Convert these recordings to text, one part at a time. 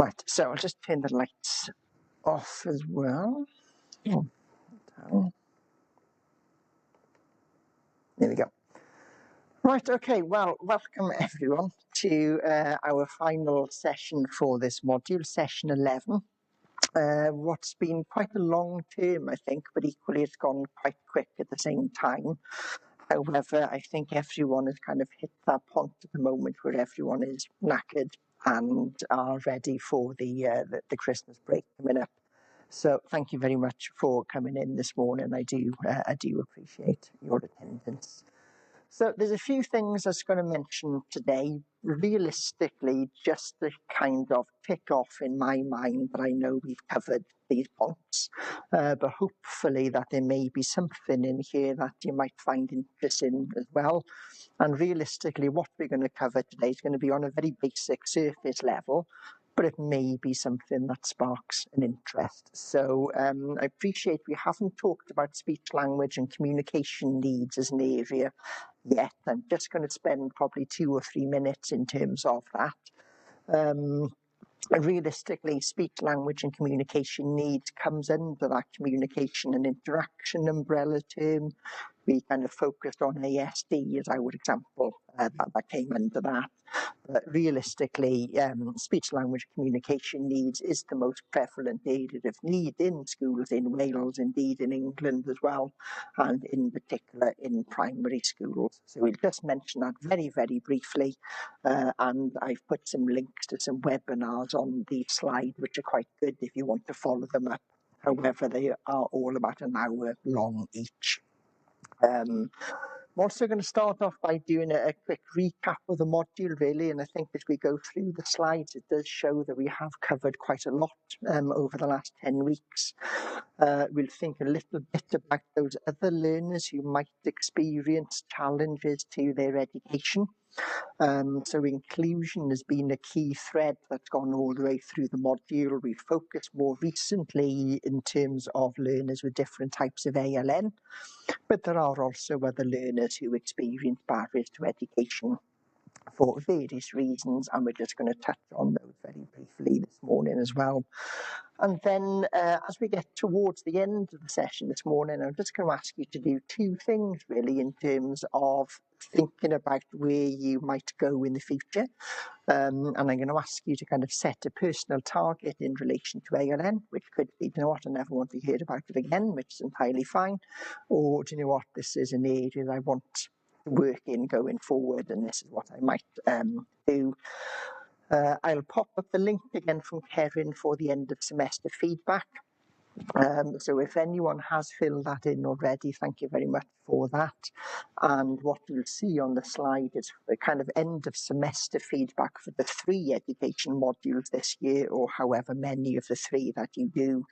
Right, so I'll just turn the lights off as well. Oh, down. There we go. Right, okay, well, welcome everyone to our final session for this module, session 11. What's been quite a long term, I think, but equally it's gone quite quick at the same time. However, I think everyone has kind of hit that point at the moment where everyone is knackered and are ready for the Christmas break coming up. So thank you very much for coming in this morning. I do appreciate your attendance. So there's a few things I was going to mention today, realistically, just to kind of tick off in my mind that I know we've covered these points, but hopefully that there may be something in here that you might find interesting as well. And realistically, what we're going to cover today is going to be on a very basic surface level, but it may be something that sparks an interest. So I appreciate we haven't talked about speech, language and communication needs as an area yet. I'm just going to spend probably 2 or 3 minutes in terms of that. Realistically, speech, language and communication needs comes under that communication and interaction umbrella term. We kind of focused on ASD as our example that came under that. But realistically, speech, language, communication needs is the most prevalent area of need in schools in Wales, indeed in England as well, and in particular in primary schools. So we'll just mention that very, very briefly, and I've put some links to some webinars on the slide, which are quite good if you want to follow them up. However, they are all about an hour long each. I'm also going to start off by doing a quick recap of the module, really, and I think as we go through the slides, it does show that we have covered quite a lot over the last 10 weeks. We'll think a little bit about those other learners who might experience challenges to their education. So inclusion has been a key thread that's gone all the way through the module. We focused more recently in terms of learners with different types of ALN, but there are also other learners who experience barriers to education for various reasons, and we're just going to touch on those very briefly this morning as well. And then as we get towards the end of the session this morning, I'm just going to ask you to do 2 things really in terms of thinking about where you might go in the future. And I'm going to ask you to kind of set a personal target in relation to ALN, which could be, you know what, I never want to hear about it again, which is entirely fine. Or, do you know what, this is an area that I want to work in going forward, and this is what I might do. I'll pop up the link again from Kevin for the end of semester feedback. So if anyone has filled that in already, thank you very much for that. And what you'll see on the slide is the kind of end of semester feedback for the 3 education modules this year, or however many of the 3 that you do,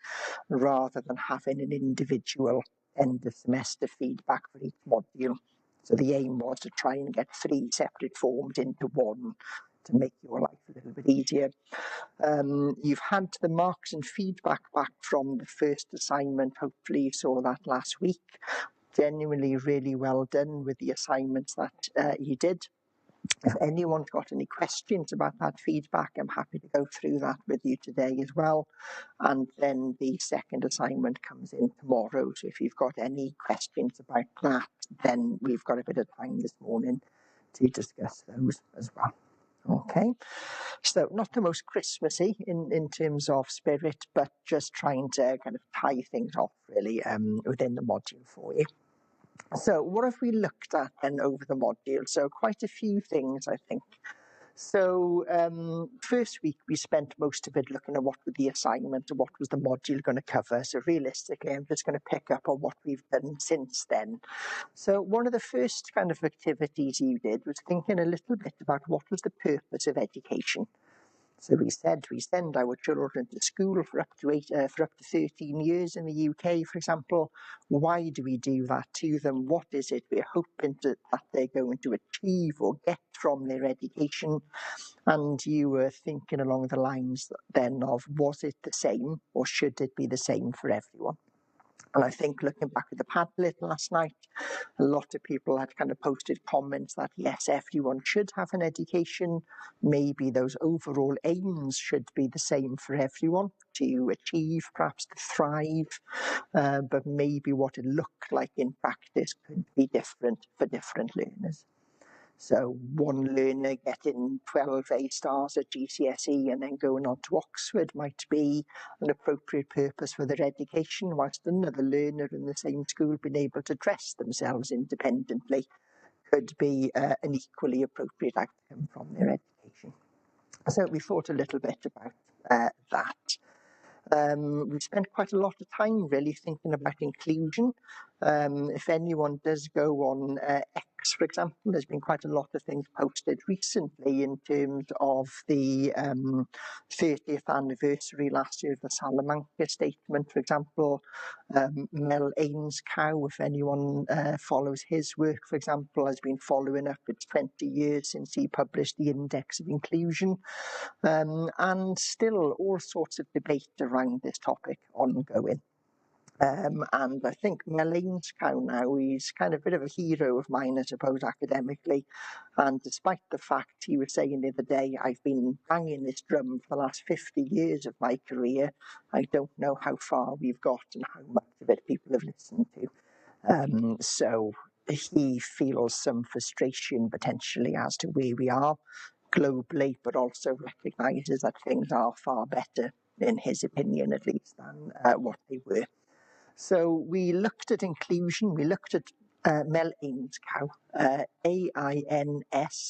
rather than having an individual end of semester feedback for each module. So the aim was to try and get 3 separate forms into one to make your life a little bit easier. You've had the marks and feedback back from the first assignment. Hopefully you saw that last week. Genuinely really well done with the assignments that you did. If anyone's got any questions about that feedback, I'm happy to go through that with you today as well. And then the second assignment comes in tomorrow. So if you've got any questions about that, then we've got a bit of time this morning to discuss those as well. Okay, so not the most Christmassy in terms of spirit, but just trying to kind of tie things off really within the module for you. So what have we looked at then over the module? So quite a few things, I think. So first week we spent most of it looking at what was the assignment and what was the module going to cover. So realistically, I'm just going to pick up on what we've done since then. So one of the first kind of activities you did was thinking a little bit about what was the purpose of education. So we said we send our children to school for up to 13 years in the UK, for example. Why do we do that to them? What is it we're hoping that they're going to achieve or get from their education? And you were thinking along the lines then of, was it the same or should it be the same for everyone? And I think looking back at the Padlet last night, a lot of people had kind of posted comments that yes, everyone should have an education. Maybe those overall aims should be the same for everyone to achieve, perhaps to thrive, but maybe what it looked like in practice could be different for different learners. So one learner getting 12 A stars at GCSE and then going on to Oxford might be an appropriate purpose for their education, whilst another learner in the same school being able to dress themselves independently could be an equally appropriate outcome from their education. So we thought a little bit about that. We spent quite a lot of time really thinking about inclusion. If anyone does go on X, for example, there's been quite a lot of things posted recently in terms of the 30th anniversary last year of the Salamanca Statement, for example. Mel Ainscow, if anyone follows his work, for example, has been following up. It's 20 years since he published the Index of Inclusion. And still all sorts of debate around this topic ongoing. And I think Mel Ainscow now, he's kind of a bit of a hero of mine, I suppose, academically. And despite the fact he was saying the other day, I've been banging this drum for the last 50 years of my career, I don't know how far we've got and how much of it people have listened to. So he feels some frustration potentially as to where we are globally, but also recognises that things are far better, in his opinion at least, than what they were. So we looked at inclusion, we looked at Mel Ainscow, Ainscow.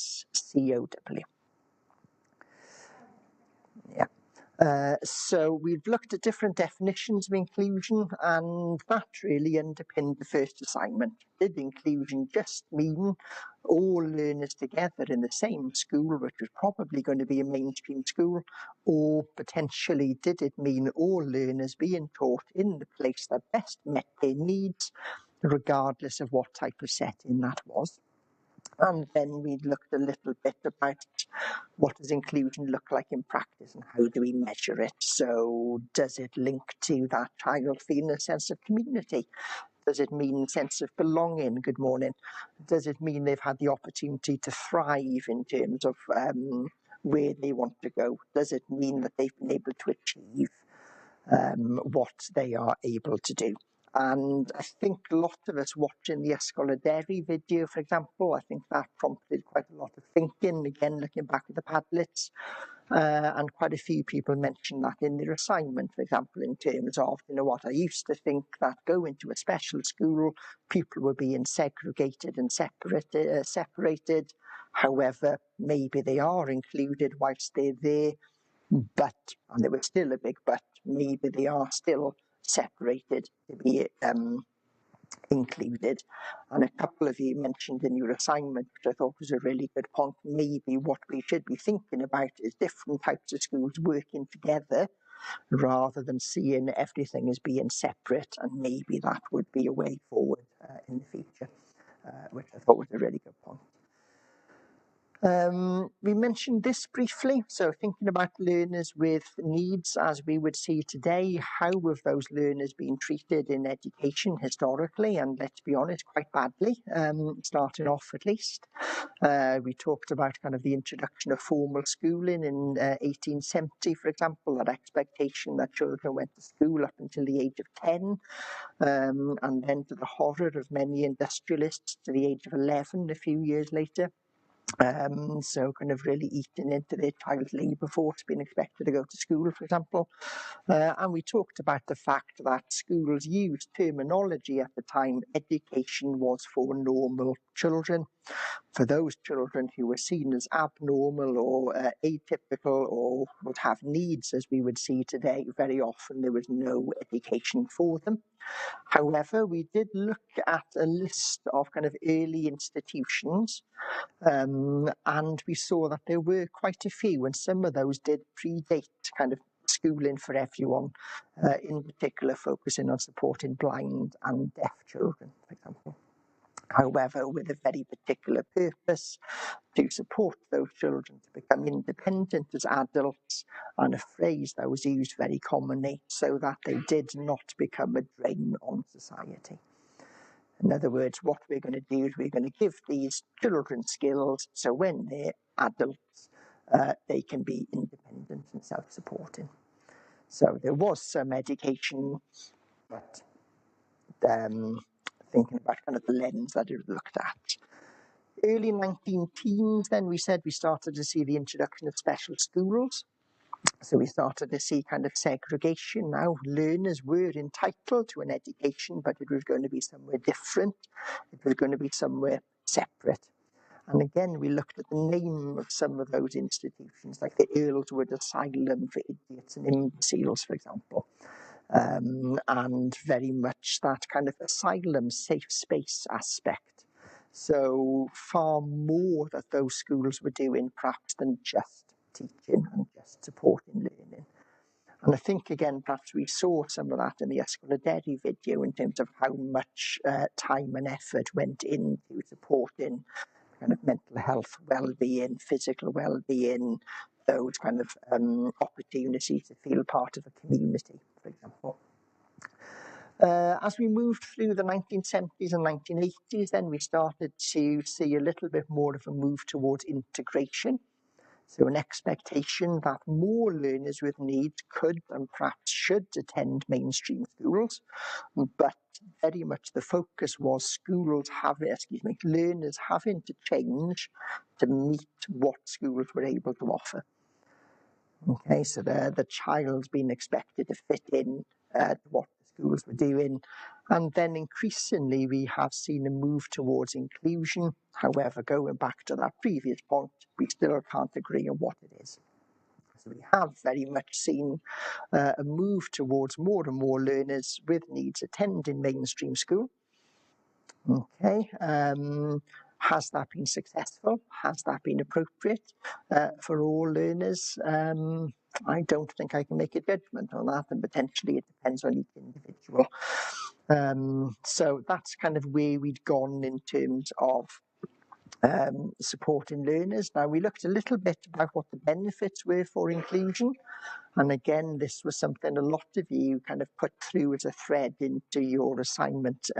Yeah. So we've looked at different definitions of inclusion, and that really underpinned the first assignment. Did inclusion just mean all learners together in the same school, which was probably going to be a mainstream school, or potentially did it mean all learners being taught in the place that best met their needs, regardless of what type of setting that was? And then we looked a little bit about what does inclusion look like in practice and how do we measure it? So does it link to that child feeling a sense of community? Does it mean a sense of belonging? Good morning. Does it mean they've had the opportunity to thrive in terms of where they want to go? Does it mean that they've been able to achieve what they are able to do? And I think a lot of us watching the Ysgol video, for example, I think that prompted quite a lot of thinking, again, looking back at the Padlets. And quite a few people mentioned that in their assignment, for example, in terms of, you know what, I used to think that going to a special school, people were being segregated and separated. However, maybe they are included whilst they're there, but, and there was still a big but, maybe they are still separated to be included. And a couple of you mentioned in your assignment, which I thought was a really good point, maybe what we should be thinking about is different types of schools working together rather than seeing everything as being separate, and maybe that would be a way forward in the future, which I thought was a really good point. We mentioned this briefly, so thinking about learners with needs as we would see today, how have those learners been treated in education historically, and let's be honest, quite badly, starting off at least. We talked about kind of the introduction of formal schooling in 1870, for example, that expectation that children went to school up until the age of 10, and then to the horror of many industrialists to the age of 11 a few years later. So kind of really eating into their child labour force, being expected to go to school, for example. And we talked about the fact that schools used terminology at the time. Education was for normal children. For those children who were seen as abnormal or atypical or would have needs, as we would see today, very often there was no education for them. However, we did look at a list of kind of early institutions, and we saw that there were quite a few, and some of those did predate kind of schooling for everyone, in particular focusing on supporting blind and deaf children, for example. however with a very particular purpose, to support those children to become independent as adults, and a phrase that was used very commonly, so that they did not become a drain on society. In other words, what we're going to do is we're going to give these children skills so when they're adults, they can be independent and self-supporting. So there was some education, but thinking about kind of the lens that it looked at. Early 19 teens, then we started to see the introduction of special schools. So we started to see kind of segregation now. Learners were entitled to an education, but it was going to be somewhere different. It was going to be somewhere separate. And again, we looked at the name of some of those institutions, like the Earlswood Asylum for Idiots and Imbeciles, for example. And very much that kind of asylum, safe space aspect. So far more that those schools were doing perhaps than just teaching and just supporting learning. And I think, again, perhaps we saw some of that in the Ysgolheideri video in terms of how much time and effort went into supporting kind of mental health well-being, physical well-being, those kind of opportunities to feel part of a community, for example. As we moved through the 1970s and 1980s, then we started to see a little bit more of a move towards integration. So an expectation that more learners with needs could and perhaps should attend mainstream schools, but very much the focus was learners having to change to meet what schools were able to offer. Okay, so the child's been expected to fit in to what the schools were doing. And then increasingly we have seen a move towards inclusion. However, going back to that previous point, we still can't agree on what it is. So we have very much seen a move towards more and more learners with needs attending mainstream school. Okay, has that been successful? Has that been appropriate for all learners? I don't think I can make a judgment on that, and potentially it depends on each individual. So that's kind of where we'd gone in terms of supporting learners. Now, we looked a little bit about what the benefits were for inclusion. And again, this was something a lot of you kind of put through as a thread into your assignment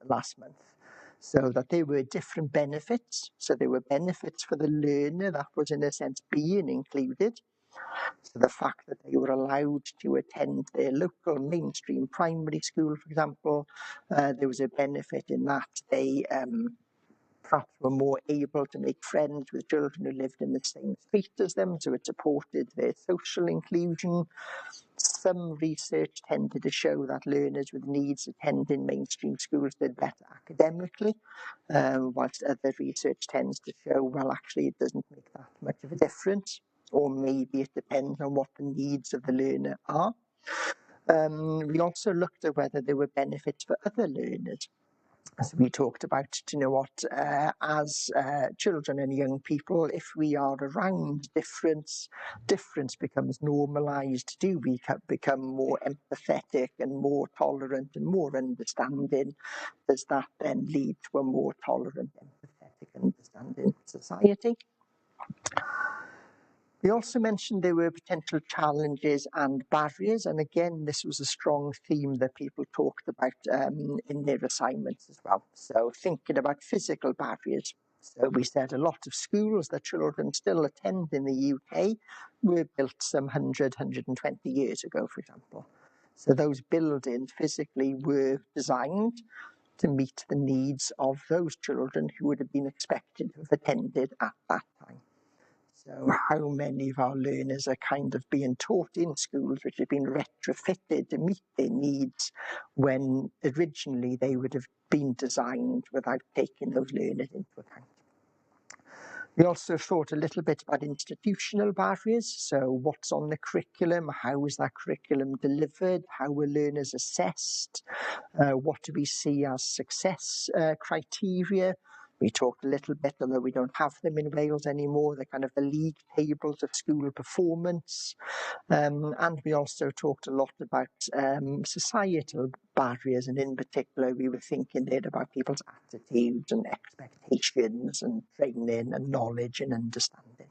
last month. So that there were different benefits. So there were benefits for the learner that was in a sense being included. So the fact that they were allowed to attend their local mainstream primary school, for example, there was a benefit in that they perhaps were more able to make friends with children who lived in the same street as them, so it supported their social inclusion. Some research tended to show that learners with needs attending mainstream schools did better academically, whilst other research tends to show, well, actually it doesn't make that much of a difference, or maybe it depends on what the needs of the learner are. We also looked at whether there were benefits for other learners. As we talked about, as children and young people, if we are around difference becomes normalised. Do we become more empathetic and more tolerant and more understanding? Does that then lead to a more tolerant, empathetic, understanding society? We also mentioned there were potential challenges and barriers, and again, this was a strong theme that people talked about in their assignments as well. So thinking about physical barriers. So we said a lot of schools that children still attend in the UK were built some 120 years ago, for example. So those buildings physically were designed to meet the needs of those children who would have been expected to have attended at that time. So how many of our learners are kind of being taught in schools which have been retrofitted to meet their needs when originally they would have been designed without taking those learners into account? We also thought a little bit about institutional barriers. So what's on the curriculum? How is that curriculum delivered? How were learners assessed? What do we see as success criteria? We talked a little bit, although we don't have them in Wales anymore, the kind of the league tables of school performance. And we also talked a lot about societal barriers, and in particular we were thinking there about people's attitudes and expectations and training and knowledge and understanding.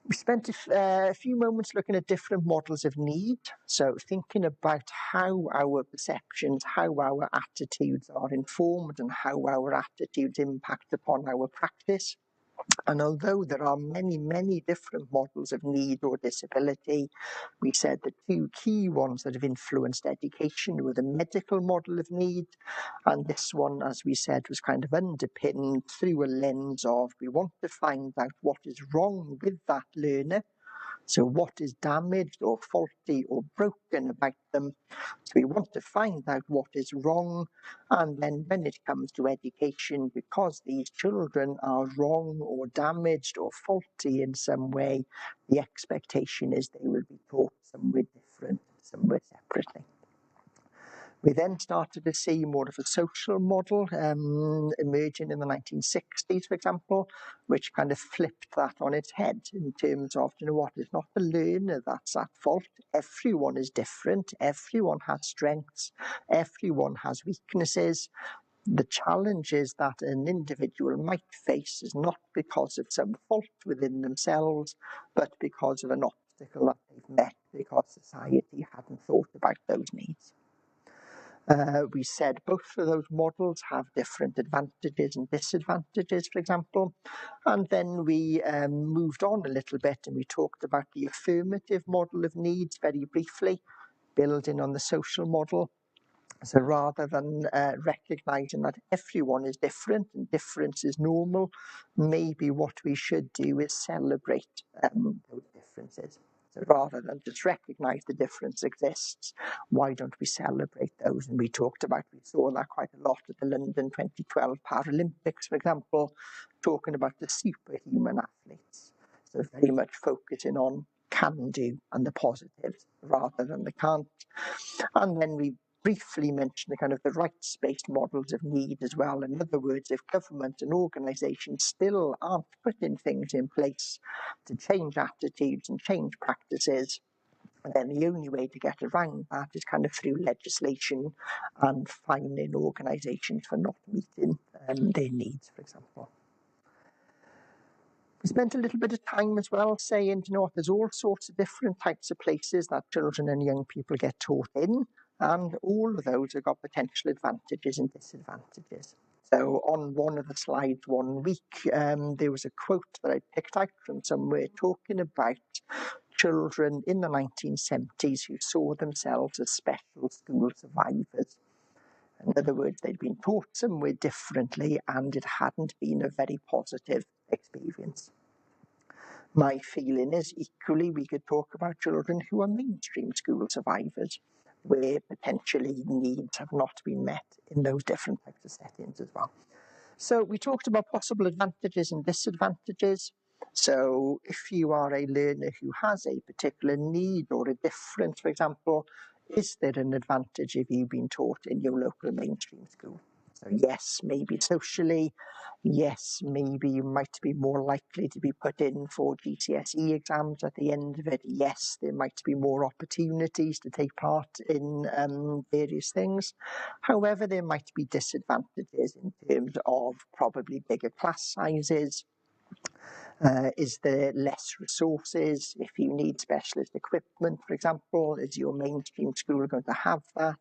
We spent a few moments looking at different models of need, so thinking about how our perceptions, how our attitudes are informed and how our attitudes impact upon our practice. And although there are many, many different models of need or disability, we said the two key ones that have influenced education were the medical model of need, and this one, as we said, was kind of underpinned through a lens of we want to find out what is wrong with that learner. So what is damaged or faulty or broken about them? So we want to find out what is wrong, and then when it comes to education, because these children are wrong or damaged or faulty in some way, the expectation is they will be taught somewhere different, somewhere separately. We then started to see more of a social model emerging in the 1960s, for example, which kind of flipped that on its head in terms of, you know what, it's not the learner that's at fault. Everyone is different. Everyone has strengths. Everyone has weaknesses. The challenges that an individual might face is not because of some fault within themselves, but because of an obstacle that they've met because society hadn't thought about those needs. We said both of those models have different advantages and disadvantages, for example. And then we moved on a little bit and we talked about the affirmative model of needs very briefly, building on the social model. So rather than recognising that everyone is different and difference is normal, maybe what we should do is celebrate those differences. So rather than just recognise the difference exists, why don't we celebrate those? And we saw that quite a lot at the London 2012 Paralympics, for example, talking about the superhuman athletes. So very much focusing on can do and the positives rather than the can't. And then we briefly mention the kind of the rights-based models of need as well. In other words, if government and organisations still aren't putting things in place to change attitudes and change practices, then the only way to get around that is kind of through legislation and fining organisations for not meeting their needs, for example. We spent a little bit of time as well saying, you know what, there's all sorts of different types of places that children and young people get taught in, and all of those have got potential advantages and disadvantages. So on one of the slides one week, there was a quote that I picked out from somewhere talking about children in the 1970s who saw themselves as special school survivors. In other words, they'd been taught somewhere differently and it hadn't been a very positive experience. My feeling is equally we could talk about children who are mainstream school survivors, where potentially needs have not been met in those different types of settings as well. So we talked about possible advantages and disadvantages. So if you are a learner who has a particular need or a difference, for example, is there an advantage if you've been taught in your local mainstream school? So yes, maybe socially. Yes, maybe you might be more likely to be put in for GCSE exams at the end of it. Yes, there might be more opportunities to take part in various things. However, there might be disadvantages in terms of probably bigger class sizes. Is there less resources? If you need specialist equipment, for example, is your mainstream school going to have that?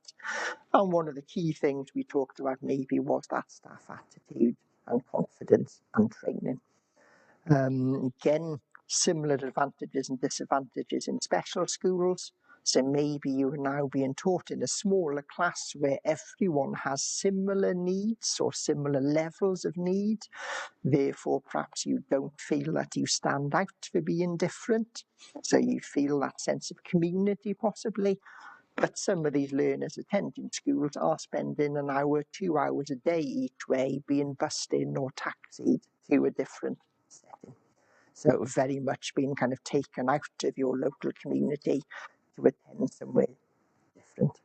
And one of the key things we talked about maybe was that staff attitude and confidence and training. Again, similar advantages and disadvantages in special schools. So maybe you're now being taught in a smaller class where everyone has similar needs or similar levels of need. Therefore, perhaps you don't feel that you stand out for being different. So you feel that sense of community possibly. But some of these learners attending schools are spending an hour, 2 hours a day each way being bussed in or taxied to a different setting. So very much being kind of taken out of your local community to attend somewhere different.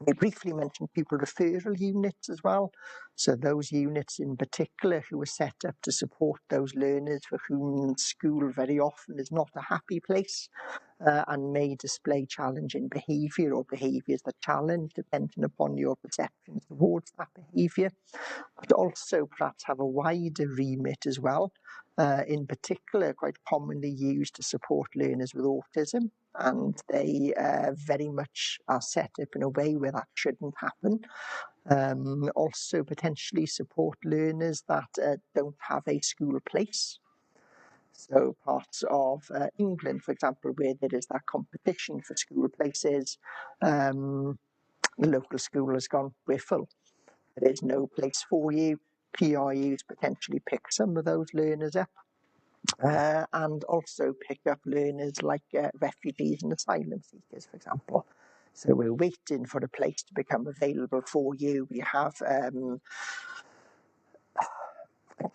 We briefly mentioned pupil referral units as well. So those units in particular who were set up to support those learners for whom school very often is not a happy place and may display challenging behaviour or behaviours that challenge depending upon your perceptions towards that behaviour, but also perhaps have a wider remit as well. In particular, quite commonly used to support learners with autism, and they very much are set up in a way where that shouldn't happen. Also potentially support learners that don't have a school place. So parts of England, for example, where there is that competition for school places, the local school has gone, we're full. There is no place for you. PRUs potentially pick some of those learners up. And also pick up learners like refugees and asylum seekers, for example. So we're waiting for a place to become available for you. We have a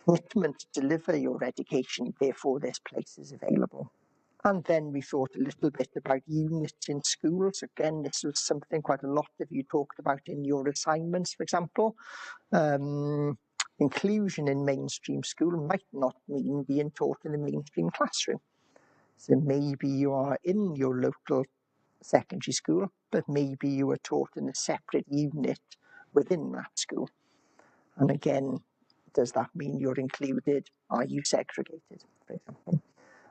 commitment to deliver your education, therefore this place is available. And then we thought a little bit about units in schools. Again, this was something quite a lot of you talked about in your assignments, for example. Inclusion in mainstream school might not mean being taught in a mainstream classroom. So maybe you are in your local secondary school, but maybe you are taught in a separate unit within that school. And again, does that mean you're included? Are you segregated, for example?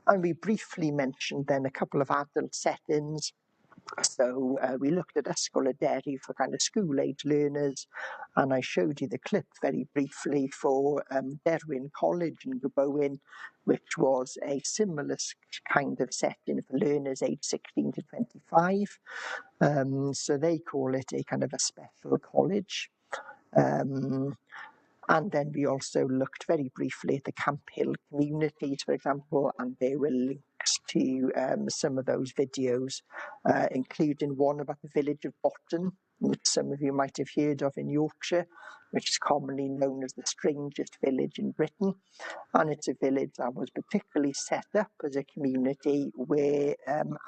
And we briefly mentioned then a couple of adult settings. So we looked at Ysgol-y-Deri for kind of school-age learners, and I showed you the clip very briefly for Derwin College in Gabowen, which was a similar kind of setting for learners aged 16 to 25. So they call it a kind of a special college. And then we also looked very briefly at the Camp Hill communities, for example, and there were links to some of those videos, including one about the village of Botton, which some of you might have heard of in Yorkshire, which is commonly known as the strangest village in Britain. And it's a village that was particularly set up as a community where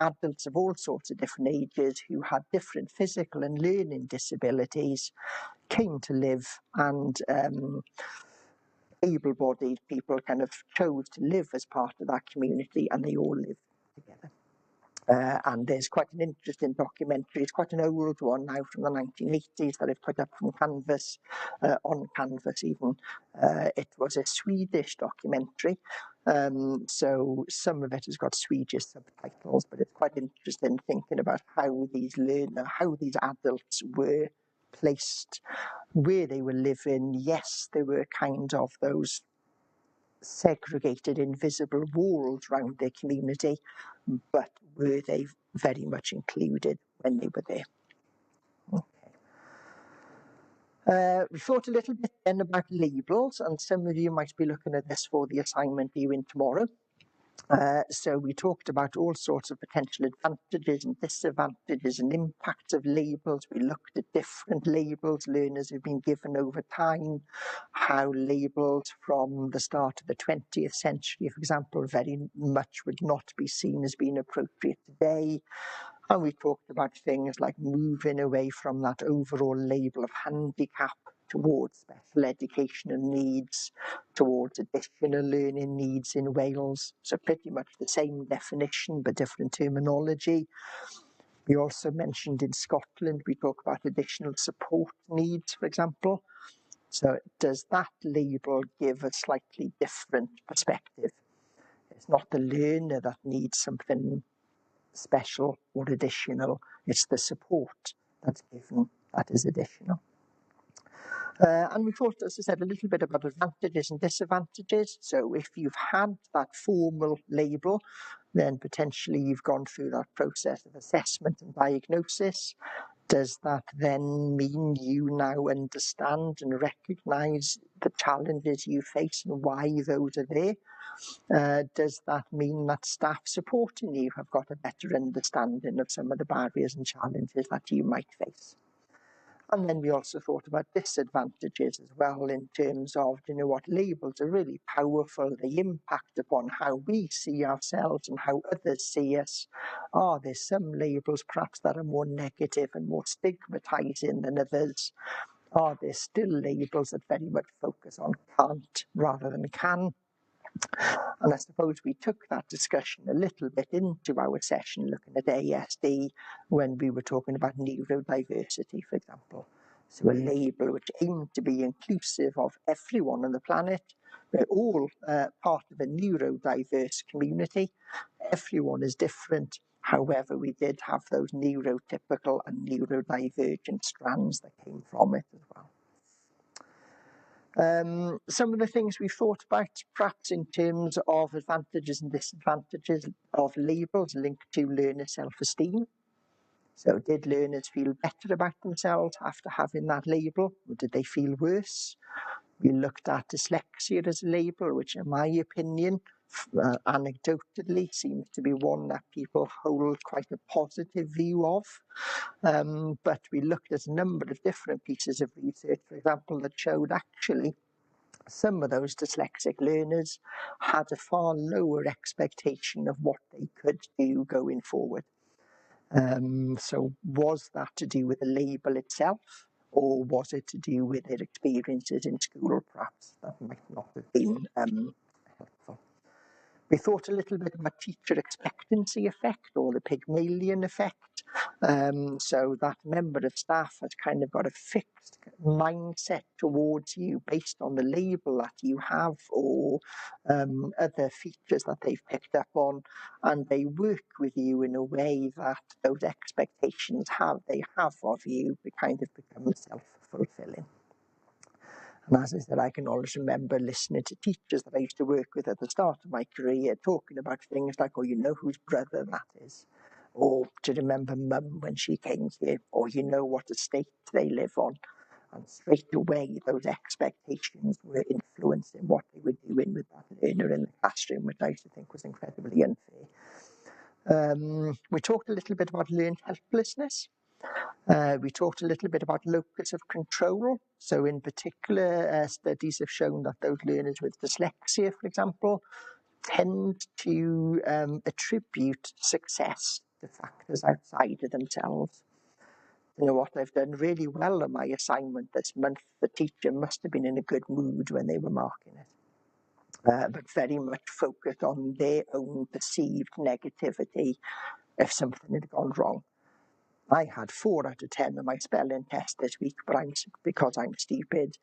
adults of all sorts of different ages who had different physical and learning disabilities came to live, and able-bodied people kind of chose to live as part of that community, and they all lived together. And there's quite an interesting documentary. It's quite an old one now from the 1980s that I've put up from Canvas, on Canvas even. It was a Swedish documentary, so some of it has got Swedish subtitles, but it's quite interesting thinking about how these adults were placed, where they were living. Yes, there were kind of those segregated invisible walls around their community, but were they very much included when they were there? Okay. We thought a little bit then about labels, and some of you might be looking at this for the assignment due in tomorrow. So we talked about all sorts of potential advantages and disadvantages and impacts of labels. We looked at different labels learners have been given over time, how labels from the start of the 20th century, for example, very much would not be seen as being appropriate today. And we talked about things like moving away from that overall label of handicap towards special educational needs, towards additional learning needs in Wales. So pretty much the same definition, but different terminology. We also mentioned in Scotland, we talk about additional support needs, for example. So does that label give a slightly different perspective? It's not the learner that needs something special or additional, it's the support that's given that is additional. And we thought, as I said, a little bit about advantages and disadvantages. So if you've had that formal label, then potentially you've gone through that process of assessment and diagnosis. Does that then mean you now understand and recognise the challenges you face and why those are there? Does that mean that staff supporting you have got a better understanding of some of the barriers and challenges that you might face? And then we also thought about disadvantages as well in terms of, what labels are really powerful, they impact upon how we see ourselves and how others see us. Are there some labels perhaps that are more negative and more stigmatizing than others? Are there still labels that very much focus on can't rather than can? And I suppose we took that discussion a little bit into our session looking at ASD when we were talking about neurodiversity, for example. So a label which aimed to be inclusive of everyone on the planet. We're all part of a neurodiverse community. Everyone is different. However, we did have those neurotypical and neurodivergent strands that came from it as well. Some of the things we've thought about, perhaps in terms of advantages and disadvantages of labels linked to learner self-esteem. So did learners feel better about themselves after having that label, or did they feel worse? We looked at dyslexia as a label, which in my opinion, anecdotally, seems to be one that people hold quite a positive view of. But we looked at a number of different pieces of research, for example, that showed actually some of those dyslexic learners had a far lower expectation of what they could do going forward. So was that to do with the label itself, or was it to do with their experiences in school? Perhaps that might not have been helpful. We thought a little bit about teacher expectancy effect, or the Pygmalion effect. So that member of staff has kind of got a fixed mindset towards you based on the label that you have, or other features that they've picked up on, and they work with you in a way that those expectations they have of you kind of become self-fulfilling. And as I said, I can always remember listening to teachers that I used to work with at the start of my career talking about things like, oh, you know whose brother that is, or to remember mum when she came here, or you know what estate they live on. And straight away, those expectations were influencing what they were doing with that learner in the classroom, which I used to think was incredibly unfair. We talked a little bit about learned helplessness. We talked a little bit about locus of control. So in particular, studies have shown that those learners with dyslexia, for example, tend to attribute success to factors outside of themselves. You know what, I've done really well on my assignment this month. The teacher must have been in a good mood when they were marking it. But very much focused on their own perceived negativity if something had gone wrong. I had 4 out of 10 on my spelling test this week, but because I'm stupid.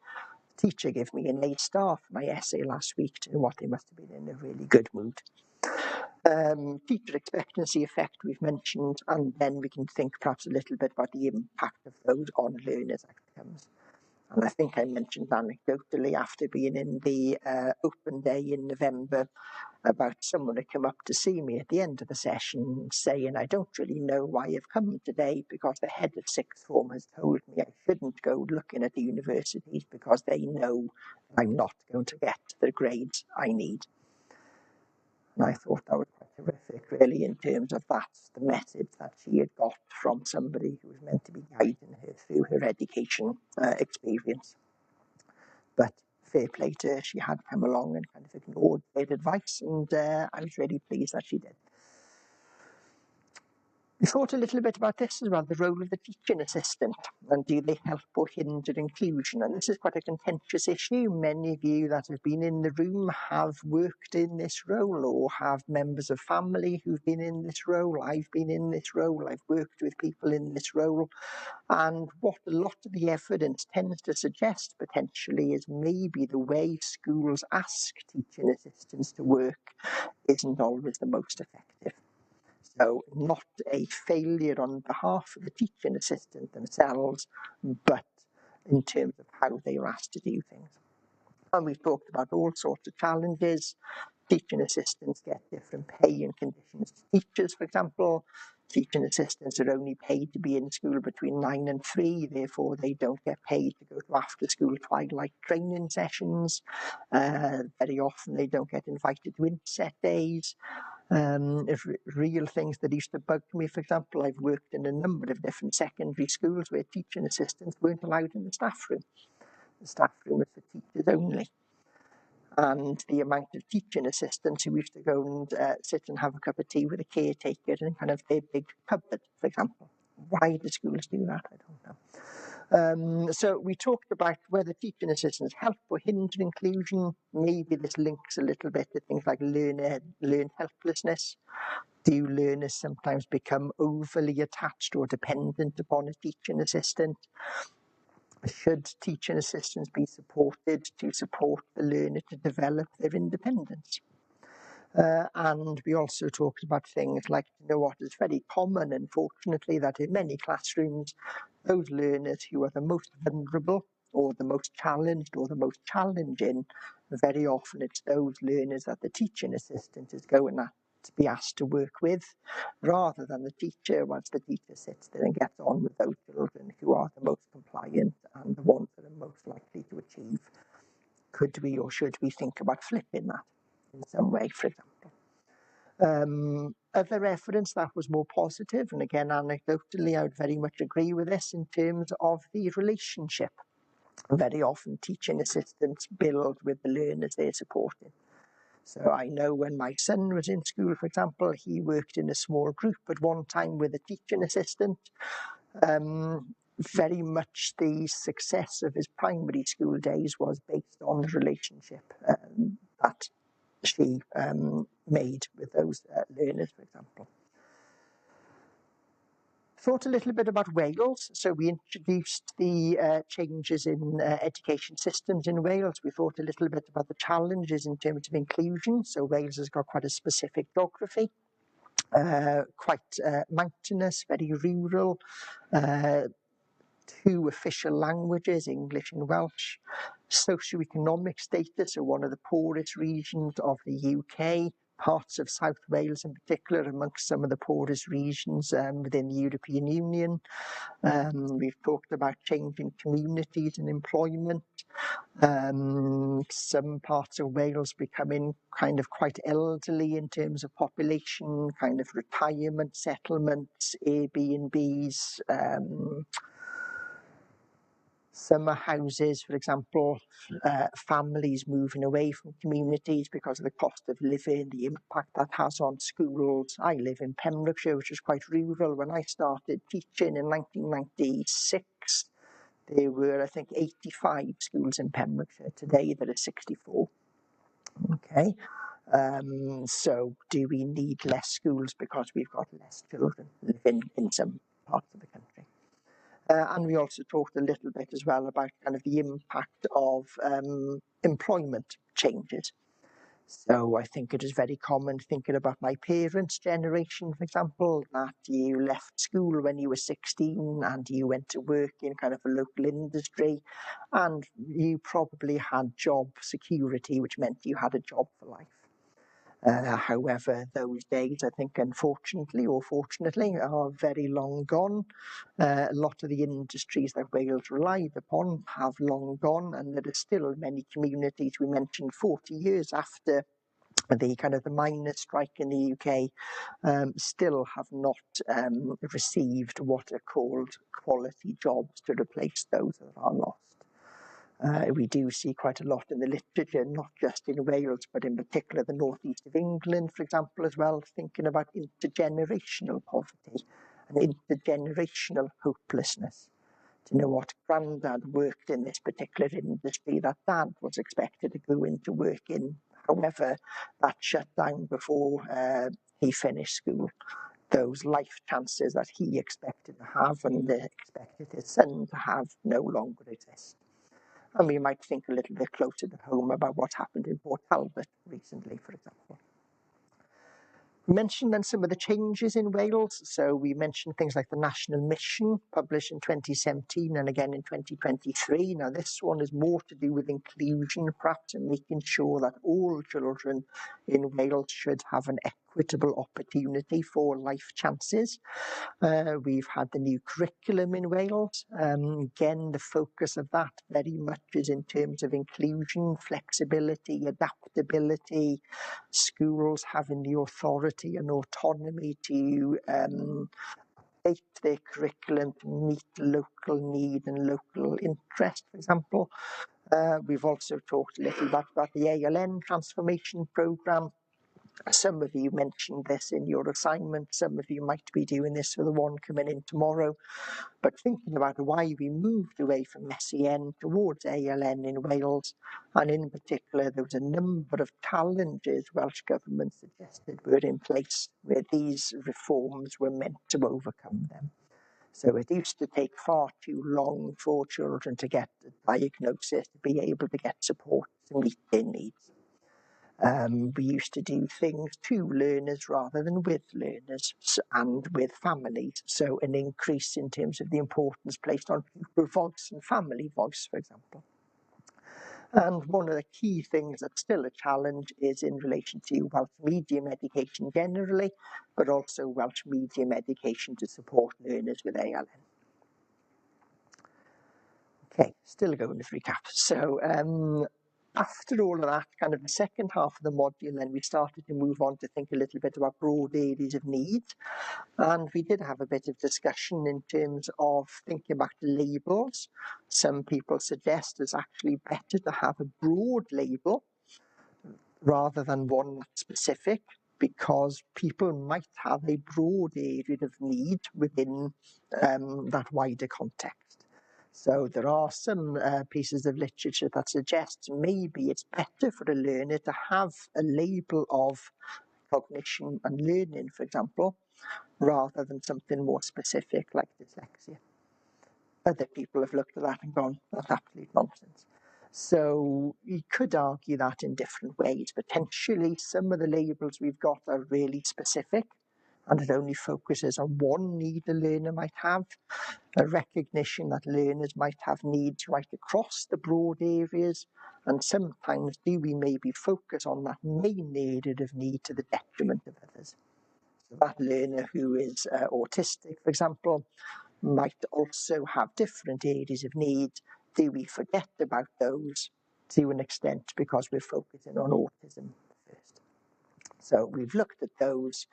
The teacher gave me an A star for my essay last week. To know what, they must have been in a really good mood. Teacher expectancy effect we've mentioned, and then we can think perhaps a little bit about the impact of those on learners' outcomes. And I think I mentioned anecdotally after being in the open day in November about someone who came up to see me at the end of the session saying, I don't really know why I've come today because the head of sixth form has told me I shouldn't go looking at the universities because they know I'm not going to get the grades I need. And I thought that was quite horrific, really, in terms of that's the message that she had got from somebody who was meant to be guiding her through her education experience. But fair play to her, she had come along and kind of ignored their advice, and I was really pleased that she did. We thought a little bit about this as well, the role of the teaching assistant, and do they help or hinder inclusion? And this is quite a contentious issue. Many of you that have been in the room have worked in this role or have members of family who've been in this role. I've been in this role. I've worked with people in this role. And what a lot of the evidence tends to suggest potentially is maybe the way schools ask teaching assistants to work isn't always the most effective. So not a failure on behalf of the teaching assistant themselves, but in terms of how they are asked to do things. And we've talked about all sorts of challenges. Teaching assistants get different pay and conditions to teachers, for example. Teaching assistants are only paid to be in school between 9 and 3, therefore they don't get paid to go to after-school twilight training sessions. Very often they don't get invited to inset days. Real things that used to bug me. For example, I've worked in a number of different secondary schools where teaching assistants weren't allowed in the staff room. The staff room was for teachers only. And the amount of teaching assistants who used to go and sit and have a cup of tea with a caretaker in kind of their big cupboard, for example. Why do schools do that? I don't know. So we talked about whether teaching assistants help or hinder inclusion. Maybe this links a little bit to things like learn helplessness. Do learners sometimes become overly attached or dependent upon a teaching assistant? Should teaching assistants be supported to support the learner to develop their independence? And we also talked about things like, what is very common, unfortunately, that in many classrooms, those learners who are the most vulnerable or the most challenged or the most challenging, very often it's those learners that the teaching assistant is going to be asked to work with, rather than the teacher, once the teacher sits there and gets on with those children who are the most compliant and the ones that are most likely to achieve. Could we or should we think about flipping that in some way, for example? Other evidence that was more positive, and again, anecdotally, I would very much agree with this in terms of the relationship. Very often teaching assistants build with the learners they're supporting. So I know when my son was in school, for example, he worked in a small group at one time with a teaching assistant. Very much the success of his primary school days was based on the relationship that she made with those learners, for example. Thought a little bit about Wales. So we introduced the changes in education systems in Wales. We thought a little bit about the challenges in terms of inclusion. So Wales has got quite a specific geography, quite mountainous, very rural, 2 official languages, English and Welsh. Socioeconomic status, so one of the poorest regions of the UK. Parts of South Wales in particular amongst some of the poorest regions within the European Union. We've talked about changing communities and employment. Some parts of Wales becoming kind of quite elderly in terms of population, kind of retirement settlements, Airbnbs, summer houses, for example, families moving away from communities because of the cost of living, the impact that has on schools. I live in Pembrokeshire, which is quite rural. When I started teaching in 1996, there were, I think, 85 schools in Pembrokeshire. Today there are 64. Okay, so do we need less schools because we've got less children living in some parts of the country? And we also talked a little bit as well about kind of the impact of employment changes. So I think it is very common thinking about my parents' generation, for example, that you left school when you were 16 and you went to work in kind of a local industry, and you probably had job security, which meant you had a job for life. However, those days, I think, unfortunately or fortunately, are very long gone. A lot of the industries that Wales relied upon have long gone, and there are still many communities. We mentioned 40 years after the kind of the miners' strike in the UK, still have not received what are called quality jobs to replace those that are lost. We do see quite a lot in the literature, not just in Wales, but in particular the northeast of England, for example, as well, thinking about intergenerational poverty and intergenerational hopelessness. Do you know what? Grandad worked in this particular industry that Dad was expected to go into work in. However, that shut down before he finished school. Those life chances that he expected to have and expected his son to have no longer exist. And we might think a little bit closer to home about what happened in Port Talbot recently, for example. We mentioned then some of the changes in Wales. So we mentioned things like the National Mission, published in 2017 and again in 2023. Now this one is more to do with inclusion, perhaps, and making sure that all children in Wales should have an equitable opportunity for life chances. We've had the new curriculum in Wales. Again, the focus of that very much is in terms of inclusion, flexibility, adaptability, schools having the authority and autonomy to update their curriculum to meet local need and local interest, for example. We've also talked a little bit about the ALN transformation programme. Some of you mentioned this in your assignment, some of you might be doing this for the one coming in tomorrow, but thinking about why we moved away from SEN towards ALN in Wales, and in particular there was a number of challenges Welsh Government suggested were in place where these reforms were meant to overcome them. So it used to take far too long for children to get a diagnosis, to be able to get support to meet their needs. We used to do things to learners rather than with learners and with families. So an increase in terms of the importance placed on pupil voice and family voice, for example. And one of the key things that's still a challenge is in relation to Welsh medium education generally, but also Welsh medium education to support learners with ALN. Okay, still going to recap. So after all of that, kind of the second half of the module, then we started to move on to think a little bit about broad areas of need. And we did have a bit of discussion in terms of thinking about labels. Some people suggest it's actually better to have a broad label rather than one that's specific, because people might have a broad area of need within that wider context. So there are some pieces of literature that suggests maybe it's better for a learner to have a label of cognition and learning, for example, rather than something more specific like dyslexia. Other people have looked at that and gone, that's absolute nonsense. So you could argue that in different ways. Potentially, some of the labels we've got are really specific, and it only focuses on one need a learner might have, a recognition that learners might have needs right across the broad areas, and sometimes do we maybe focus on that main area of need to the detriment of others. So that learner who is autistic, for example, might also have different areas of need. Do we forget about those to an extent because we're focusing on autism first? So we've looked at those.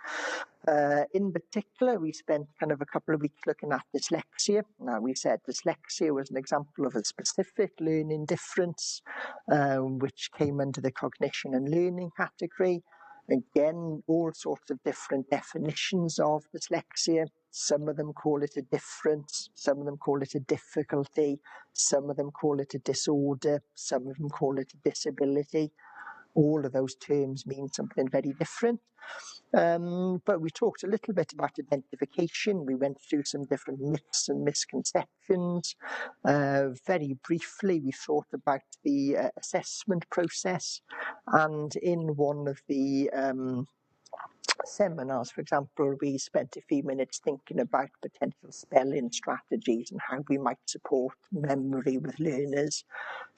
In particular, we spent kind of a couple of weeks looking at dyslexia. Now, we said dyslexia was an example of a specific learning difference, which came under the cognition and learning category. Again, all sorts of different definitions of dyslexia. Some of them call it a difference, some of them call it a difficulty, some of them call it a disorder, some of them call it a disability. All of those terms mean something very different. But we talked a little bit about identification. We went through some different myths and misconceptions. Very briefly, we thought about the assessment process. And in one of the seminars, for example, we spent a few minutes thinking about potential spelling strategies and how we might support memory with learners,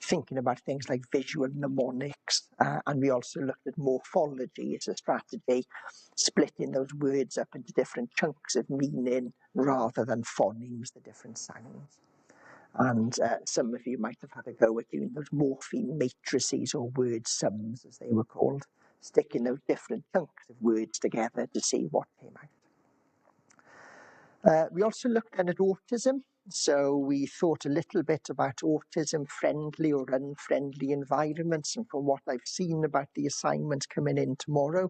thinking about things like visual mnemonics, and we also looked at morphology as a strategy, splitting those words up into different chunks of meaning rather than phonemes, the different sounds. And some of you might have had a go at doing those morpheme matrices or word sums, as they were called, sticking those different chunks of words together to see what came out. We also looked then at autism. So we thought a little bit about autism-friendly or unfriendly environments. And from what I've seen about the assignments coming in tomorrow,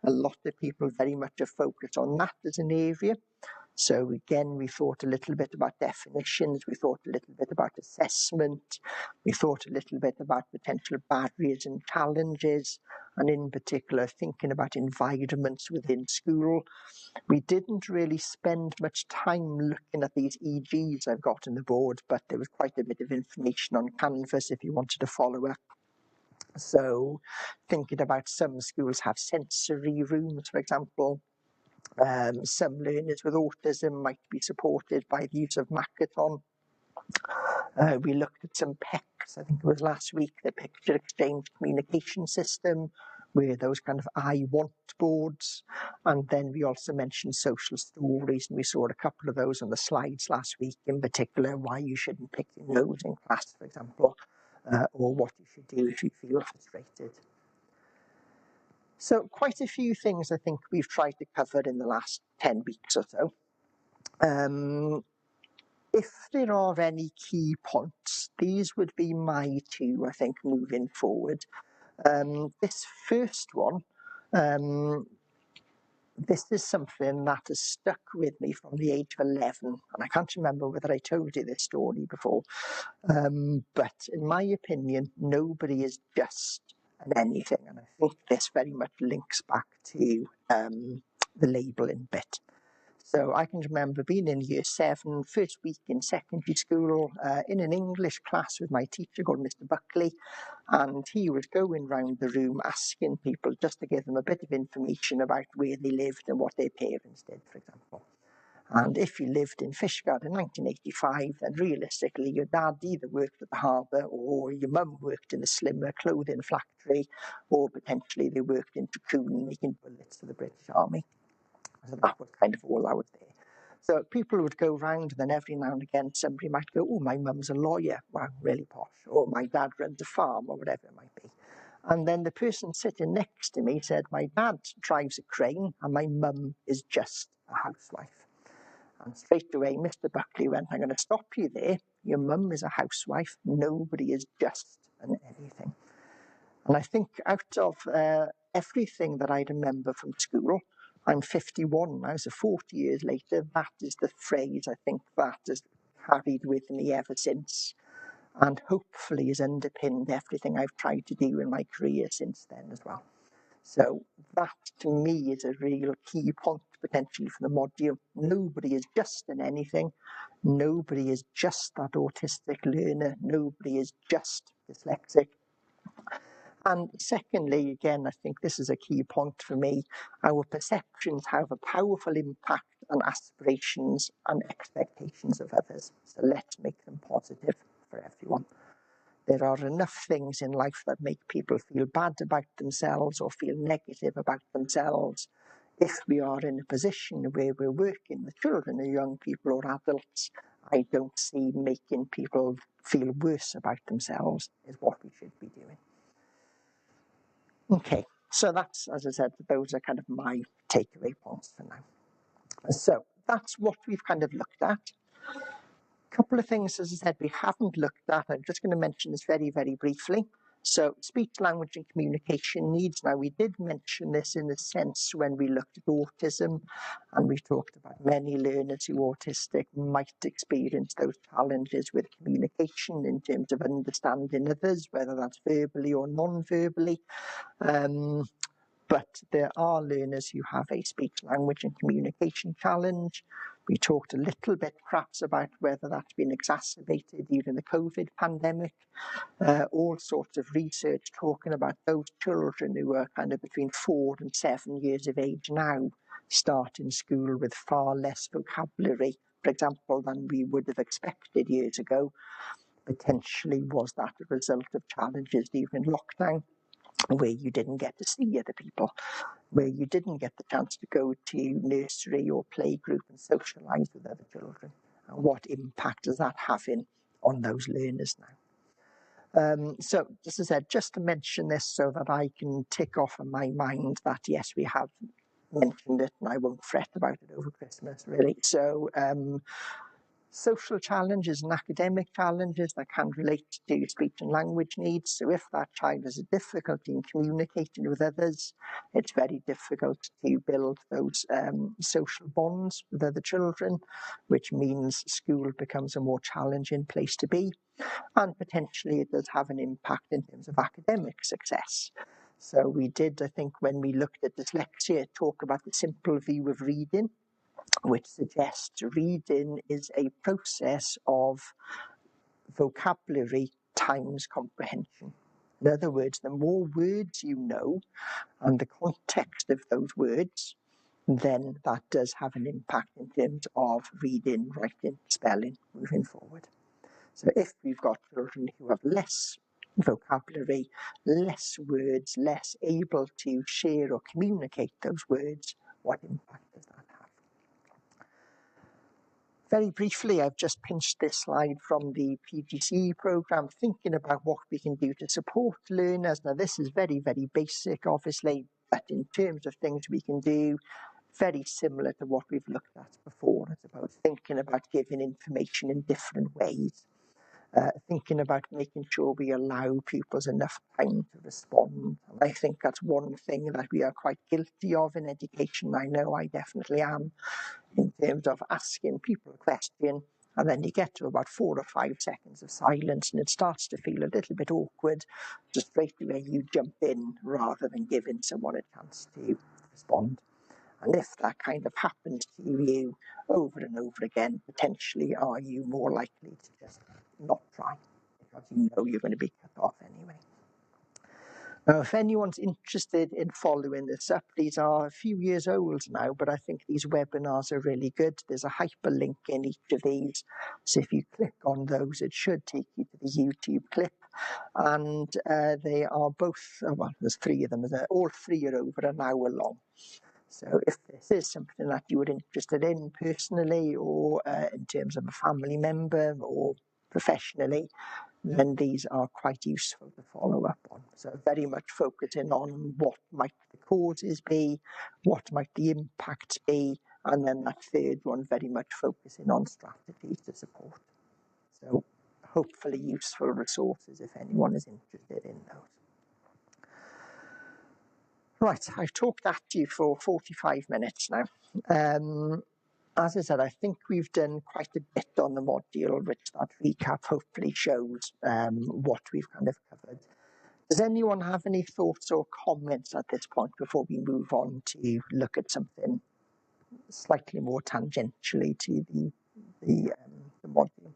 a lot of people very much are focused on that as an area. So again, we thought a little bit about definitions, we thought a little bit about assessment, we thought a little bit about potential barriers and challenges, and in particular thinking about environments within school. We didn't really spend much time looking at these EGs I've got on the board, but there was quite a bit of information on Canvas if you wanted to follow up. So thinking about some schools have sensory rooms, for example. Some learners with autism might be supported by the use of Makaton. We looked at some PECs, I think it was last week, the Picture Exchange Communication System, where those kind of I want boards. And then we also mentioned social stories, and we saw a couple of those on the slides last week, in particular why you shouldn't pick your nose in class, for example, or what you should do if you feel frustrated. So quite a few things I think we've tried to cover in the last 10 weeks or so. If there are any key points, these would be my two, I think, moving forward. This first one, this is something that has stuck with me from the age of 11, and I can't remember whether I told you this story before, but in my opinion, nobody is just an anything, and I think this very much links back to the labelling bit. So I can remember being in year 7, first week in secondary school, in an English class with my teacher called Mr. Buckley, and he was going round the room asking people just to give them a bit of information about where they lived and what their parents did, for example. And if you lived in Fishguard in 1985, then realistically your dad either worked at the harbour, or your mum worked in the Slimmer clothing factory, or potentially they worked in Cocoon making bullets for the British Army. So that was kind of all I was there. So people would go round, and then every now and again somebody might go, oh, my mum's a lawyer, wow, really posh, or my dad runs a farm, or whatever it might be. And then the person sitting next to me said, my dad drives a crane, and my mum is just a housewife. And straight away, Mr. Buckley went, I'm going to stop you there. Your mum is a housewife. Nobody is just an anything. And I think out of everything that I remember from school, I'm 51 now, so 40 years later, that is the phrase I think that has carried with me ever since, and hopefully has underpinned everything I've tried to do in my career since then as well. So that to me is a real key point potentially for the module. Nobody is just an anything. Nobody is just that autistic learner. Nobody is just dyslexic. And secondly, again, I think this is a key point for me, our perceptions have a powerful impact on aspirations and expectations of others. So let's make them positive for everyone. There are enough things in life that make people feel bad about themselves or feel negative about themselves. If we are in a position where we're working with children or young people or adults, I don't see making people feel worse about themselves is what we should be doing. Okay, so that's, as I said, those are kind of my takeaway points for now. So that's what we've kind of looked at. A couple of things, as I said, we haven't looked at. I'm just going to mention this very, very briefly. So speech, language and communication needs. Now, we did mention this in a sense when we looked at autism, and we talked about many learners who are autistic might experience those challenges with communication in terms of understanding others, whether that's verbally or non-verbally. But there are learners who have a speech, language and communication challenge. We talked a little bit perhaps about whether that's been exacerbated during the COVID pandemic. All sorts of research talking about those children who are kind of between 4 and 7 years of age now, starting school with far less vocabulary, for example, than we would have expected years ago. Potentially was that a result of challenges during lockdown, where you didn't get to see other people, where you didn't get the chance to go to nursery or playgroup and socialise with other children, and what impact is that having on those learners now. So, as I said, just to mention this so that I can tick off in my mind that yes, we have mentioned it, and I won't fret about it over Christmas, really. So, social challenges and academic challenges that can relate to speech and language needs. So if that child has a difficulty in communicating with others, it's very difficult to build those social bonds with other children, which means school becomes a more challenging place to be. And potentially it does have an impact in terms of academic success. So we did, I think, when we looked at dyslexia, talk about the simple view of reading, which suggests reading is a process of vocabulary times comprehension. In other words, the more words you know and the context of those words, then that does have an impact in terms of reading, writing, spelling, moving forward. So if we've got children who have less vocabulary, less words, less able to share or communicate those words, what impact does that have? Very briefly, I've just pinched this slide from the PGCE programme, thinking about what we can do to support learners. Now, this is very, very basic, obviously, but in terms of things we can do, very similar to what we've looked at before. It's about thinking about giving information in different ways, thinking about making sure we allow pupils enough time to respond. And I think that's one thing that we are quite guilty of in education. I know I definitely am, in terms of asking people a question, and then you get to about 4 or 5 seconds of silence and it starts to feel a little bit awkward, so straight away you jump in rather than giving someone a chance to respond. And if that kind of happens to you over and over again, potentially are you more likely to just not try, because you know you're going to be cut off anyway. Now, if anyone's interested in following this up, these are a few years old now, but I think these webinars are really good. There's a hyperlink in each of these, so if you click on those, it should take you to the YouTube clip. And they are both, well, there's 3 of them, all 3 are over an hour long. So if this is something that you were interested in personally, or in terms of a family member or professionally, then these are quite useful to follow up on. So very much focusing on what might the causes be, what might the impacts be, and then that third one very much focusing on strategies to support. So hopefully useful resources if anyone is interested in those. Right, I've talked at you for 45 minutes now. As I said, I think we've done quite a bit on the module, which that recap hopefully shows what we've kind of covered. Does anyone have any thoughts or comments at this point before we move on to look at something slightly more tangentially to the module?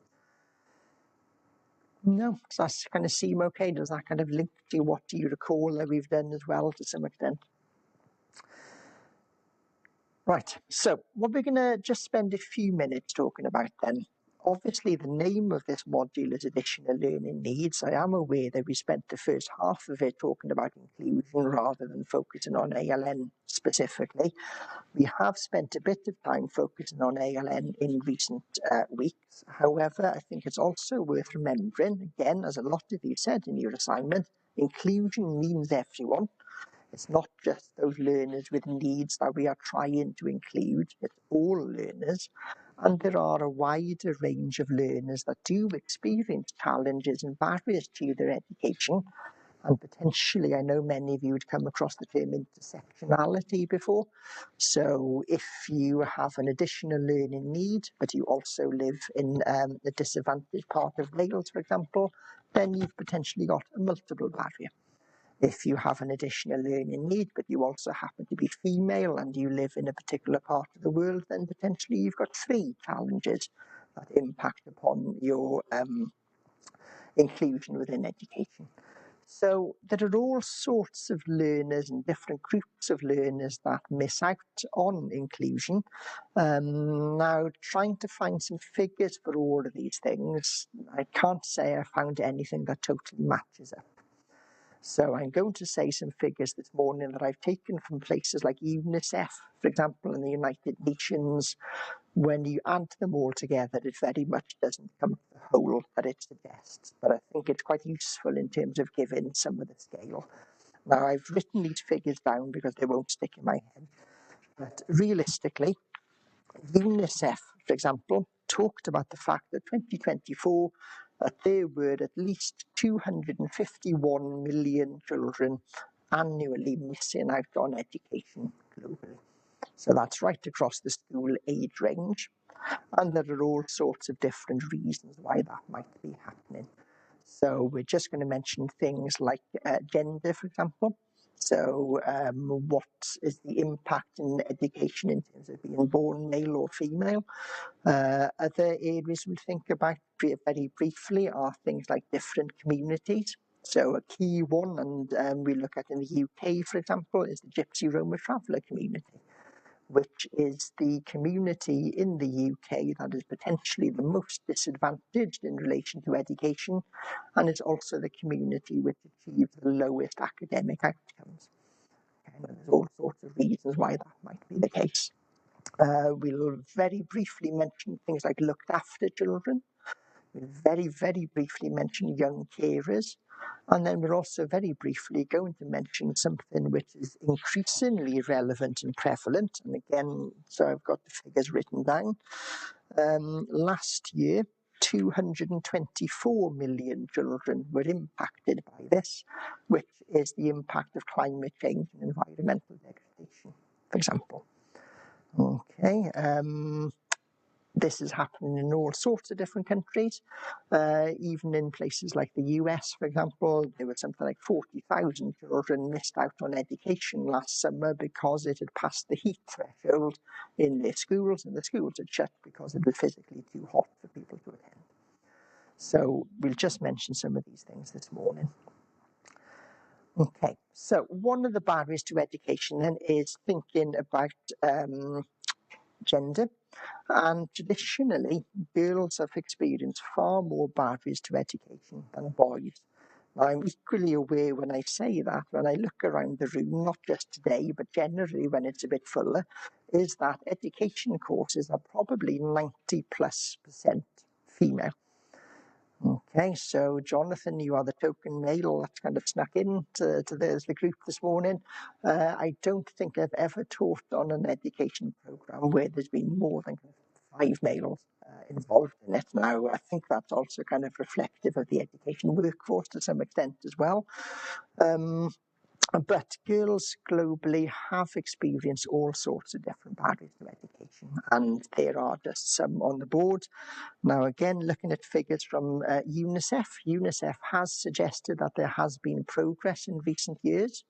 No, does that kind of seem okay? Does that kind of link to what you recall that we've done as well to some extent? Right, so what we're going to just spend a few minutes talking about then. Obviously, the name of this module is Additional Learning Needs. I am aware that we spent the first half of it talking about inclusion rather than focusing on ALN specifically. We have spent a bit of time focusing on ALN in recent weeks. However, I think it's also worth remembering, again, as a lot of you said in your assignment, inclusion means everyone. It's not just those learners with needs that we are trying to include, it's all learners. And there are a wider range of learners that do experience challenges and barriers to their education. And potentially, I know many of you would come across the term intersectionality before. So if you have an additional learning need, but you also live in a disadvantaged part of Wales, for example, then you've potentially got a multiple barrier. If you have an additional learning need, but you also happen to be female and you live in a particular part of the world, then potentially you've got 3 challenges that impact upon your inclusion within education. So there are all sorts of learners and different groups of learners that miss out on inclusion. Now, trying to find some figures for all of these things, I can't say I found anything that totally matches up. So I'm going to say some figures this morning that I've taken from places like UNICEF, for example, and the United Nations. When you add them all together, it very much doesn't come to the whole that it suggests. But I think it's quite useful in terms of giving some of the scale. Now, I've written these figures down because they won't stick in my head. But realistically, UNICEF, for example, talked about the fact that 2024, that there were at least 251 million children annually missing out on education globally. So that's right across the school age range. And there are all sorts of different reasons why that might be happening. So we're just going to mention things like gender, for example. So what is the impact in education in terms of being born male or female? Other areas we think about very briefly are things like different communities. So a key one, and we look at in the UK, for example, is the Gypsy Roma Traveller community, which is the community in the UK that is potentially the most disadvantaged in relation to education, and it's also the community which achieves the lowest academic outcomes. Okay, and there's all sorts of reasons why that might be the case. We'll very briefly mention things like looked after children. We'll very, very briefly mention young carers. And then we're also very briefly going to mention something which is increasingly relevant and prevalent. And again, so I've got the figures written down. Last year, 224 million children were impacted by this, which is the impact of climate change and environmental degradation, for example. Okay. This is happening in all sorts of different countries, even in places like the US, for example. There were something like 40,000 children missed out on education last summer because it had passed the heat threshold in their schools, and the schools had shut because it was physically too hot for people to attend. So we'll just mention some of these things this morning. Okay, so one of the barriers to education then is thinking about gender. And traditionally, girls have experienced far more barriers to education than boys. Now, I'm equally aware when I say that, when I look around the room, not just today, but generally when it's a bit fuller, is that education courses are probably 90+% female. Okay, so Jonathan, you are the token male that's kind of snuck in to the group this morning. I don't think I've ever taught on an education programme where there's been more than 5 males involved in it. Now, I think that's also kind of reflective of the education workforce to some extent as well. But girls globally have experienced all sorts of different barriers to education, and there are just some on the board. Now, again, looking at figures from UNICEF, UNICEF has suggested that there has been progress in recent years.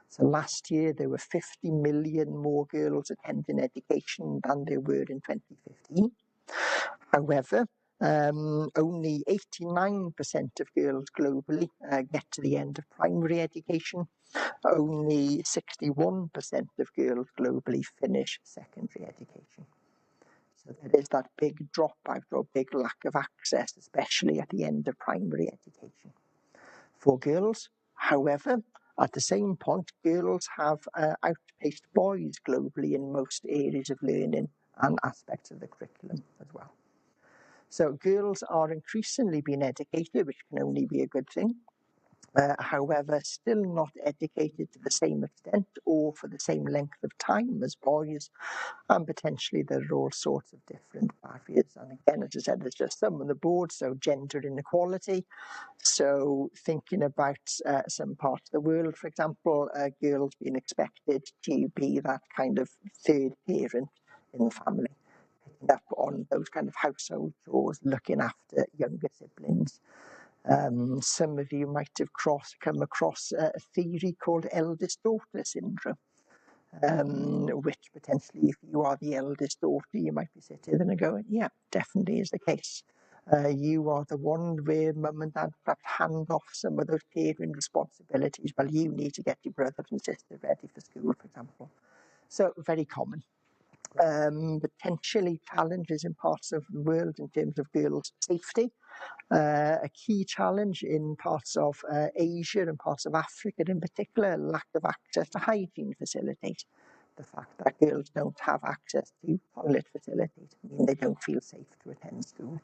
So last year, there were 50 million more girls attending education than there were in 2015. However, only 89% of girls globally get to the end of primary education. Only 61% of girls globally finish secondary education. So there is that big dropout or big lack of access, especially at the end of primary education for girls. However, at the same point, girls have outpaced boys globally in most areas of learning and aspects of the curriculum as well. So girls are increasingly being educated, which can only be a good thing. However, still not educated to the same extent or for the same length of time as boys, and potentially there are all sorts of different barriers. And again, as I said, there's just some on the board, so gender inequality. So thinking about some parts of the world, for example, girls being expected to be that kind of third parent in the family, picking up on those kind of household chores, looking after younger siblings. Some of you might have come across a theory called eldest daughter syndrome, which potentially, if you are the eldest daughter, you might be sitting there and going, yeah, definitely is the case. You are the one where mum and dad perhaps hand off some of those parenting responsibilities. Well, you need to get your brother and sister ready for school, for example. So very common. Potentially challenges in parts of the world in terms of girls' safety. A key challenge in parts of Asia and parts of Africa in particular, lack of access to hygiene facilities. The fact that girls don't have access to toilet facilities mean they don't feel safe to attend school.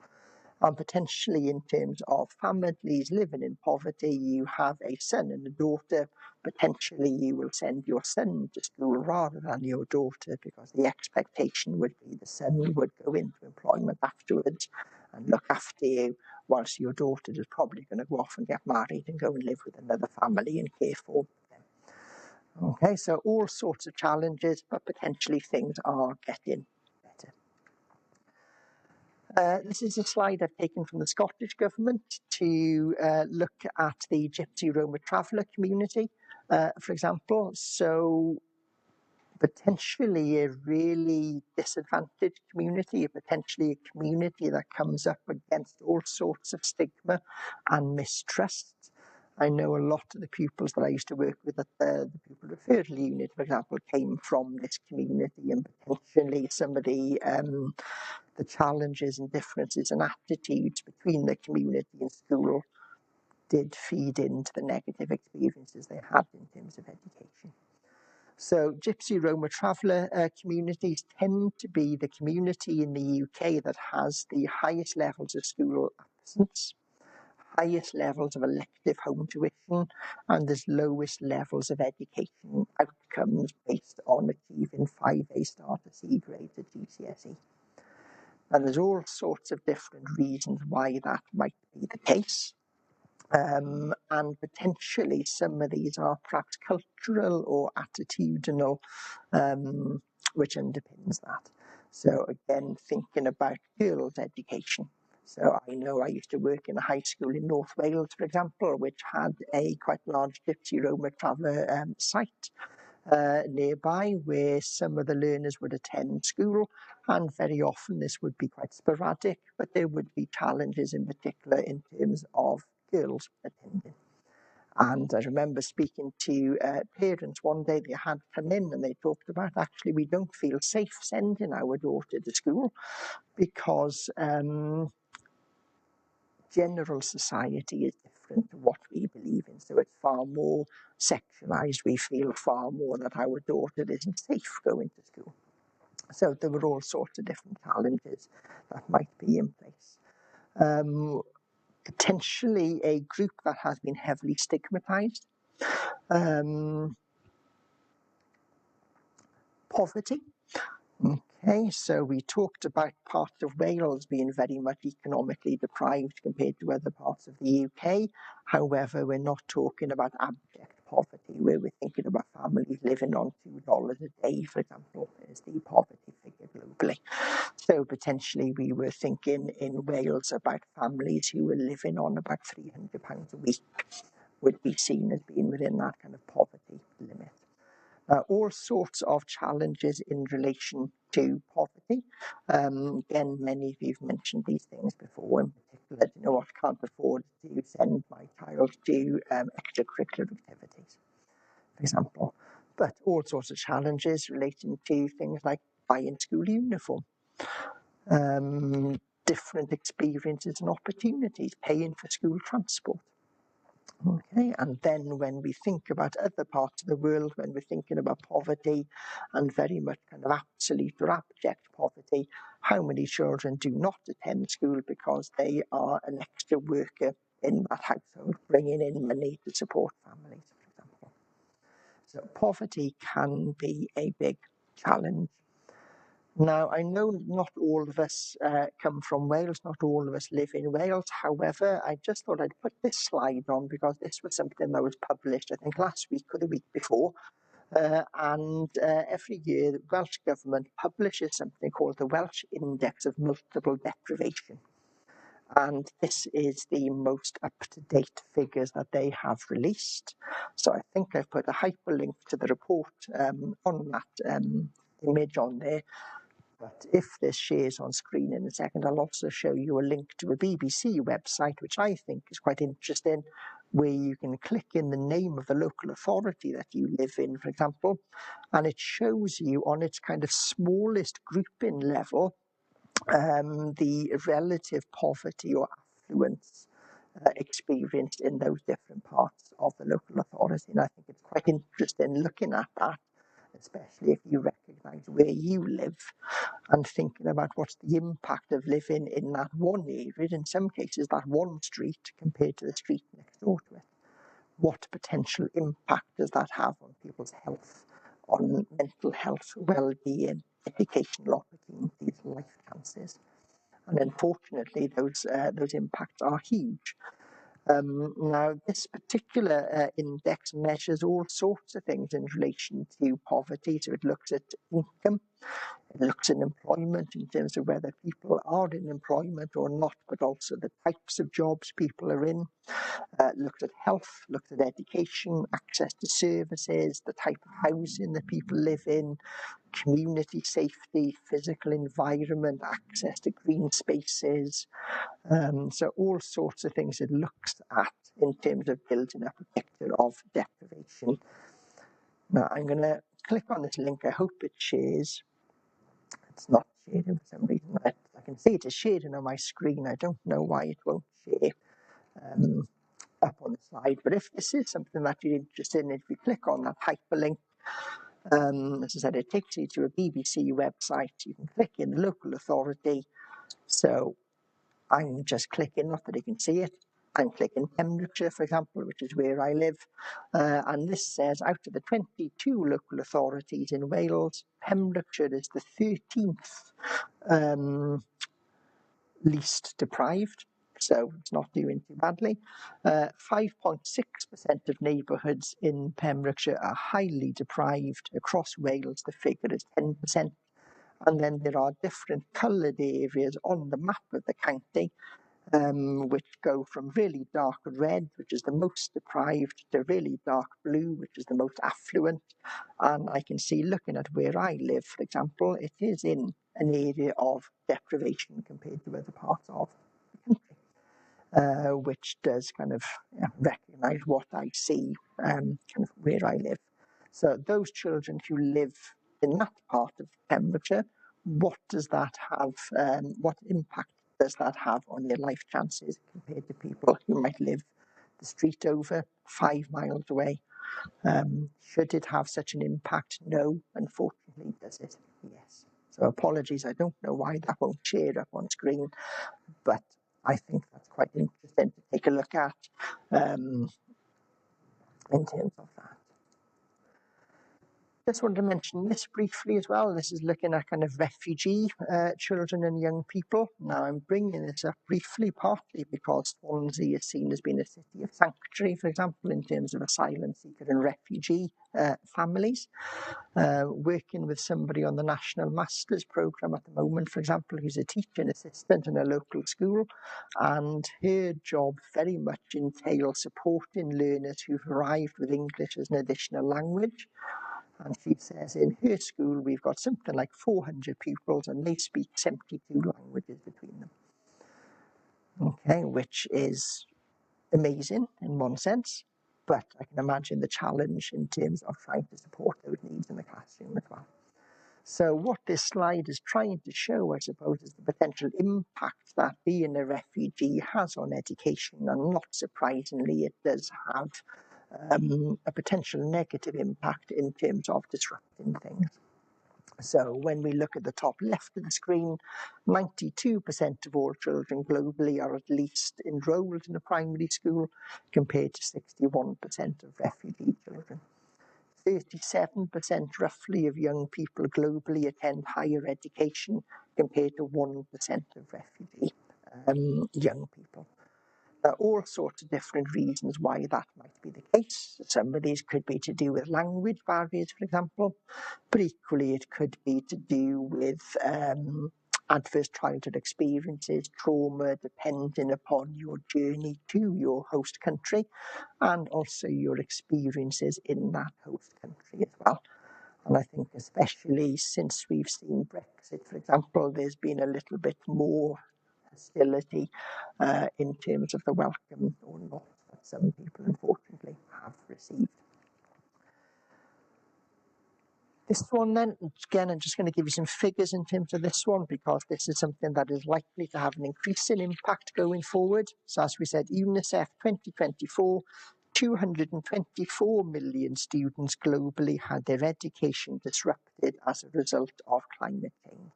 And potentially in terms of families living in poverty, you have a son and a daughter, potentially you will send your son to school rather than your daughter, because the expectation would be the son would go into employment afterwards and look after you, whilst your daughter is probably going to go off and get married and go and live with another family and care for them. Okay, so all sorts of challenges, but potentially things are getting better. This is a slide I've taken from the Scottish Government to look at the Gypsy Roma traveller community, for example. So potentially a really disadvantaged community, potentially a community that comes up against all sorts of stigma and mistrust. I know a lot of the pupils that I used to work with at the pupil referral unit, for example, came from this community, and potentially some of the challenges and differences and attitudes between the community and school did feed into the negative experiences they had in terms of education. So Gypsy Roma traveller communities tend to be the community in the UK that has the highest levels of school absence, highest levels of elective home tuition, and there's lowest levels of education outcomes based on achieving 5 A-star to C grades at GCSE. And there's all sorts of different reasons why that might be the case. And potentially some of these are perhaps cultural or attitudinal, which underpins that. So again, thinking about girls' education. So I know I used to work in a high school in North Wales, for example, which had a quite large Gypsy Roma traveller site nearby, where some of the learners would attend school, and very often this would be quite sporadic, but there would be challenges in particular in terms of girls attending. And I remember speaking to parents one day. They had come in and they talked about, actually, we don't feel safe sending our daughter to school because general society is different to what we believe in. So it's far more sexualized. We feel far more that our daughter isn't safe going to school. So there were all sorts of different challenges that might be in place. Potentially a group that has been heavily stigmatized. Poverty. Okay, so we talked about parts of Wales being very much economically deprived compared to other parts of the UK. However, we're not talking about abject poverty, where we're thinking about families living on $2 a day, for example, is the poverty figure globally. So potentially we were thinking in Wales about families who were living on about £300 a week would be seen as being within that kind of poverty limit. All sorts of challenges in relation to poverty. Again, many of you have mentioned these things before, in particular, you know what, can't afford to send my child to extracurricular activities, for example. But all sorts of challenges relating to things like buying school uniform, different experiences and opportunities, paying for school transport. Okay, and then when we think about other parts of the world, when we're thinking about poverty and very much kind of absolute or abject poverty, how many children do not attend school because they are an extra worker in that household, bringing in money to support families, for example. So poverty can be a big challenge. Now, I know not all of us come from Wales, not all of us live in Wales. However, I just thought I'd put this slide on because this was something that was published, I think, last week or the week before. Every year, the Welsh Government publishes something called the Welsh Index of Multiple Deprivation. And this is the most up-to-date figures that they have released. So I think I've put a hyperlink to the report on that image on there. But if this shares on screen in a second, I'll also show you a link to a BBC website, which I think is quite interesting, where you can click in the name of the local authority that you live in, for example, and it shows you on its kind of smallest grouping level the relative poverty or affluence experienced in those different parts of the local authority. And I think it's quite interesting looking at that, especially if you recognise where you live and thinking about what's the impact of living in that one area, in some cases that one street compared to the street next door to it. What potential impact does that have on people's health, on mental health, well-being, educational opportunities, life chances? And unfortunately, those impacts are huge. Now, this particular index measures all sorts of things in relation to poverty. So it looks at income, it looks at employment in terms of whether people are in employment or not, but also the types of jobs people are in. Looked at health, looked at education, access to services, the type of housing that people live in, community safety, physical environment, access to green spaces. So all sorts of things it looks at in terms of building up a picture of deprivation. Now I'm going to click on this link. I hope it shares. It's not sharing for some reason. I can see it is sharing on my screen. I don't know why it won't share up on the slide. But if this is something that you're interested in, if you click on that hyperlink, as I said, it takes you to a BBC website. You can click in local authority. So I'm just clicking, not that you can see it, I'm clicking Pembrokeshire, for example, which is where I live. And this says out of the 22 local authorities in Wales, Pembrokeshire is the 13th least deprived. So it's not doing too badly. 5.6% of neighbourhoods in Pembrokeshire are highly deprived. Across Wales, the figure is 10%. And then there are different coloured areas on the map of the county, which go from really dark red, which is the most deprived, to really dark blue, which is the most affluent. And I can see, looking at where I live, for example, it is in an area of deprivation compared to other parts of the country, which does kind of recognise what I see, kind of where I live. So those children who live in that part of Pembrokeshire, what does that have, what impact does that have on their life chances compared to people who might live the street over, 5 miles away? Should it have such an impact? No. Unfortunately, does it? Yes. So apologies, I don't know why that won't share up on screen, but I think that's quite interesting to take a look at in terms of that. Just wanted to mention this briefly as well. This is looking at kind of refugee children and young people. Now I'm bringing this up briefly, partly because Swansea is seen as being a city of sanctuary, for example, in terms of asylum seeker and refugee families. Working with somebody on the National Masters Programme at the moment, for example, who's a teaching assistant in a local school, and her job very much entails supporting learners who've arrived with English as an additional language. And she says in her school we've got something like 400 pupils and they speak 72 languages between them. Okay, which is amazing in one sense, but I can imagine the challenge in terms of trying to support those needs in the classroom as well. So what this slide is trying to show, I suppose, is the potential impact that being a refugee has on education, and not surprisingly it does have a potential negative impact in terms of disrupting things. So when we look at the top left of the screen, 92% of all children globally are at least enrolled in a primary school, compared to 61% of refugee children. 37% roughly of young people globally attend higher education, compared to 1% of refugee young people. There are all sorts of different reasons why that might be the case. Some of these could be to do with language barriers, for example, but equally it could be to do with adverse childhood experiences, trauma, depending upon your journey to your host country, and also your experiences in that host country as well. And I think especially since we've seen Brexit, for example, there's been a little bit more hostility in terms of the welcome or not that some people unfortunately have received. This one then, again, I'm just going to give you some figures in terms of this one, because this is something that is likely to have an increasing impact going forward. So as we said, UNICEF 2024, 224 million students globally had their education disrupted as a result of climate change.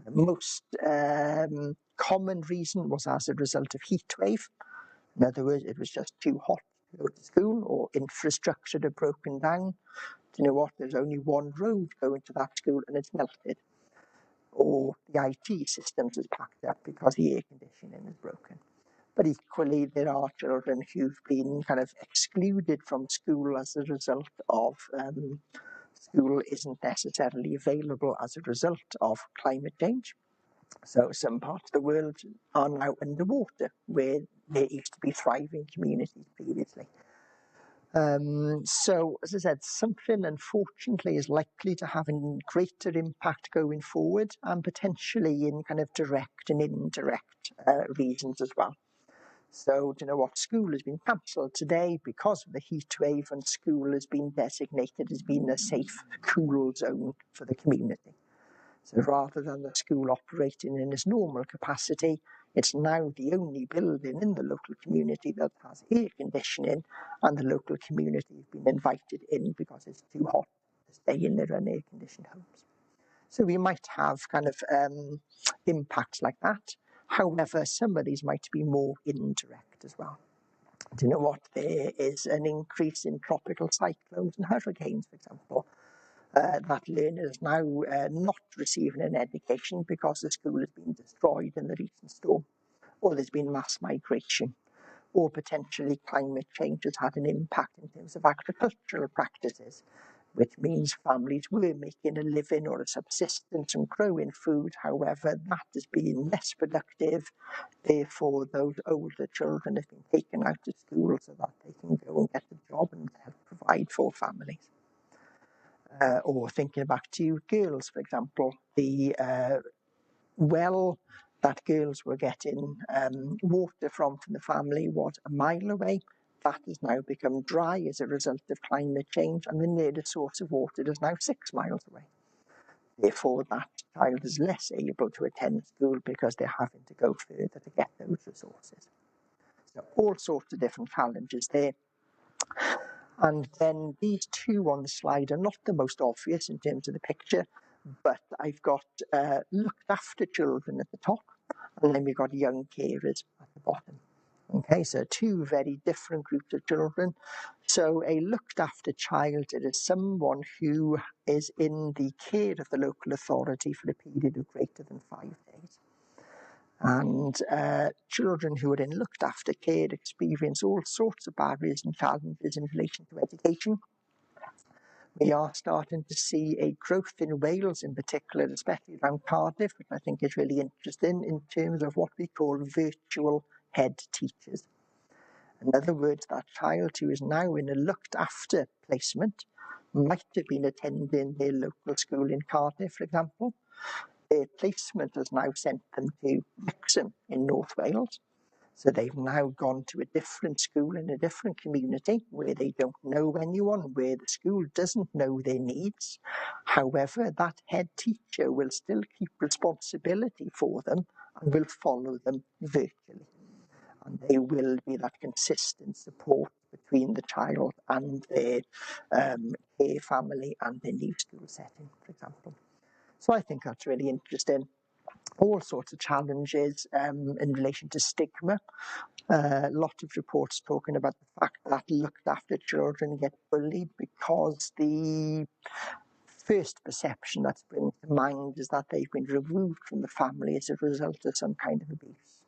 The most common reason was as a result of heat wave. In other words, it was just too hot to go to school, or infrastructure had broken down. Do you know what? There's only one road going to that school and it's melted. Or the IT systems is packed up because the air conditioning is broken. But equally, there are children who've been kind of excluded from school as a result of school isn't necessarily available as a result of climate change. So some parts of the world are now underwater, where there used to be thriving communities previously. So, as I said, something unfortunately is likely to have a greater impact going forward, and potentially in kind of direct and indirect reasons as well. So, do you know what? School has been cancelled today because of the heat wave, and school has been designated as being a safe, cool zone for the community. So rather than the school operating in its normal capacity, it's now the only building in the local community that has air conditioning, and the local community has been invited in because it's too hot to stay in their unair-conditioned homes. So we might have kind of impacts like that. However, some of these might be more indirect as well. Do you know what? There is an increase in tropical cyclones and hurricanes, for example. That learners now not receiving an education because the school has been destroyed in the recent storm, or there's been mass migration, or potentially climate change has had an impact in terms of agricultural practices, which means families were making a living or a subsistence and growing food. However, that has been less productive. Therefore, those older children have been taken out of school so that they can go and get a job and help provide for families. Or thinking back to girls, for example, the well that girls were getting water from the family was a mile away. That has now become dry as a result of climate change, and the nearest source of water is now 6 miles away. Therefore, that child is less able to attend school because they're having to go further to get those resources. So all sorts of different challenges there. And then these two on the slide are not the most obvious in terms of the picture, but I've got looked after children at the top, and then we've got young carers at the bottom. Okay, so two very different groups of children. So a looked after child is someone who is in the care of the local authority for a period of greater than 5 days. And children who are in looked after care experience all sorts of barriers and challenges in relation to education. We are starting to see a growth in Wales in particular, especially around Cardiff, which I think is really interesting in terms of what we call virtual head teachers. In other words, that child who is now in a looked after placement might have been attending their local school in Cardiff, for example. Their placement has now sent them to Wrexham in North Wales. So they've now gone to a different school in a different community where they don't know anyone, where the school doesn't know their needs. However, that head teacher will still keep responsibility for them and will follow them virtually. And they will be that consistent support between the child and their care family and their new school setting, for example. So I think that's really interesting. All sorts of challenges in relation to stigma. A lot of reports talking about the fact that looked after children get bullied because the first perception that springs to mind is that they've been removed from the family as a result of some kind of abuse,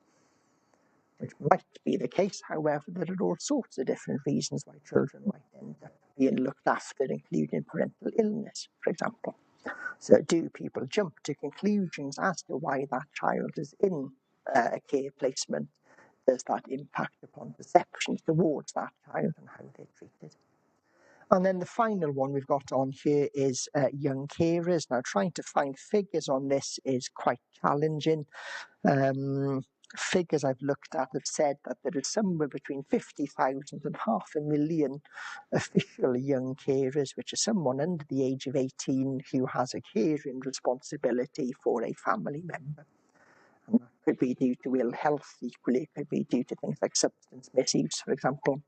which might be the case. However, there are all sorts of different reasons why children might end up being looked after, including parental illness, for example. So do people jump to conclusions as to why that child is in a care placement? Does that impact upon perceptions towards that child and how they're treated? And then the final one we've got on here is young carers. Now, trying to find figures on this is quite challenging. Figures I've looked at have said that there is somewhere between 50,000 and 500,000 official young carers, which is someone under the age of 18 who has a caring responsibility for a family member. And that could be due to ill health, equally it could be due to things like substance misuse, for example.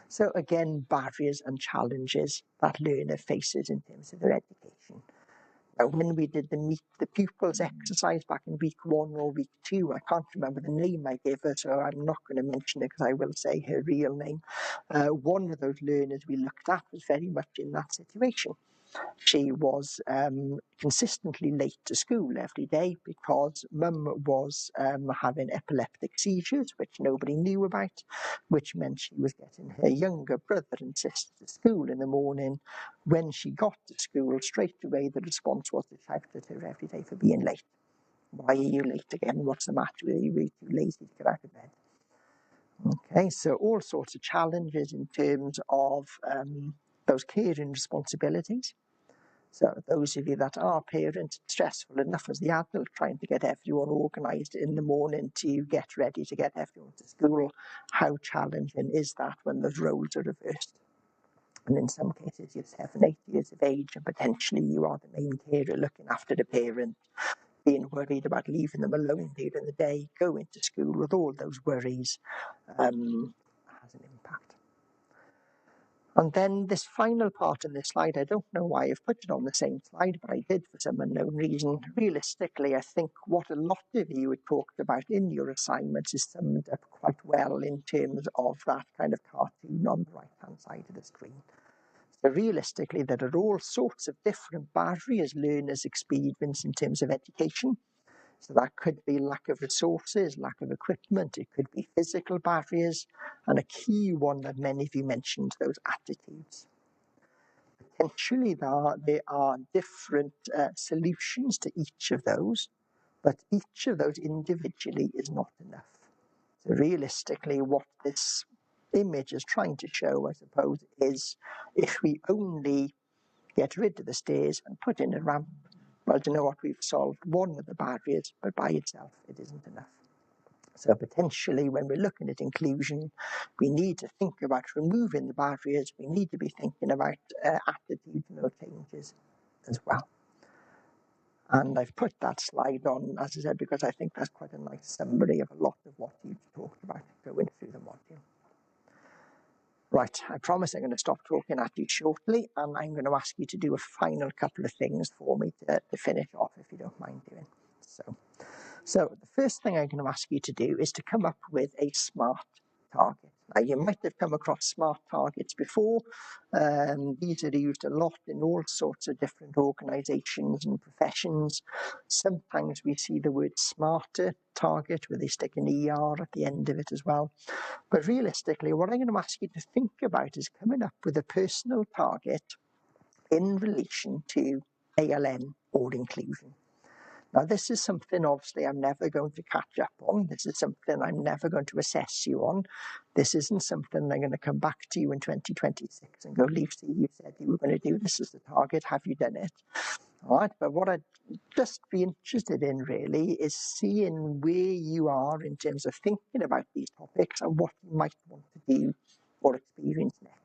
So again, barriers and challenges that learner faces in terms of their education. Now, when we did the Meet the Pupils exercise back in week 1 or week 2, I can't remember the name I gave her, so I'm not going to mention it because I will say her real name. One of those learners we looked at was very much in that situation. She was consistently late to school every day because mum was having epileptic seizures, which nobody knew about, which meant she was getting her younger brother and sister to school in the morning. When she got to school, straight away the response was to shout at her every day for being late. Why are you late again? What's the matter with you? Are you too lazy to get out of bed? Okay, so all sorts of challenges in terms of those caring responsibilities. So those of you that are parents, it's stressful enough as the adult trying to get everyone organised in the morning to get ready to get everyone to school. How challenging is that when those roles are reversed? And in some cases, you're 7, 8 years of age, and potentially you are the main carer looking after the parent, being worried about leaving them alone during the day, going to school with all those worries, has an impact. And then this final part in this slide, I don't know why I've put it on the same slide, but I did for some unknown reason. Realistically, I think what a lot of you had talked about in your assignments is summed up quite well in terms of that kind of cartoon on the right-hand side of the screen. So realistically, there are all sorts of different barriers learners experience in terms of education. So that could be lack of resources, lack of equipment, it could be physical barriers, and a key one that many of you mentioned, those attitudes. Potentially there are different solutions to each of those, but each of those individually is not enough. So realistically, what this image is trying to show, I suppose, is if we only get rid of the stairs and put in a ramp, well, do you know what, we've solved one of the barriers, but by itself it isn't enough. So potentially when we're looking at inclusion, we need to think about removing the barriers, we need to be thinking about attitudinal changes as well. And I've put that slide on, as I said, because I think that's quite a nice summary of a lot of what you've talked about going through the module. Right, I promise I'm going to stop talking at you shortly, and I'm going to ask you to do a final couple of things for me to finish off, if you don't mind doing. So the first thing I'm going to ask you to do is to come up with a SMART target. Now, you might have come across SMART targets before. These are used a lot in all sorts of different organisations and professions. Sometimes we see the word SMARTer target where they stick an ER at the end of it as well. But realistically, what I'm going to ask you to think about is coming up with a personal target in relation to ALN or inclusion. Now, this is something obviously I'm never going to catch up on. This is something I'm never going to assess you on. This isn't something I'm going to come back to you in 2026 and go, Lucy, you said you were going to do this as the target. Have you done it? All right, but what I'd just be interested in really is seeing where you are in terms of thinking about these topics and what you might want to do or experience next.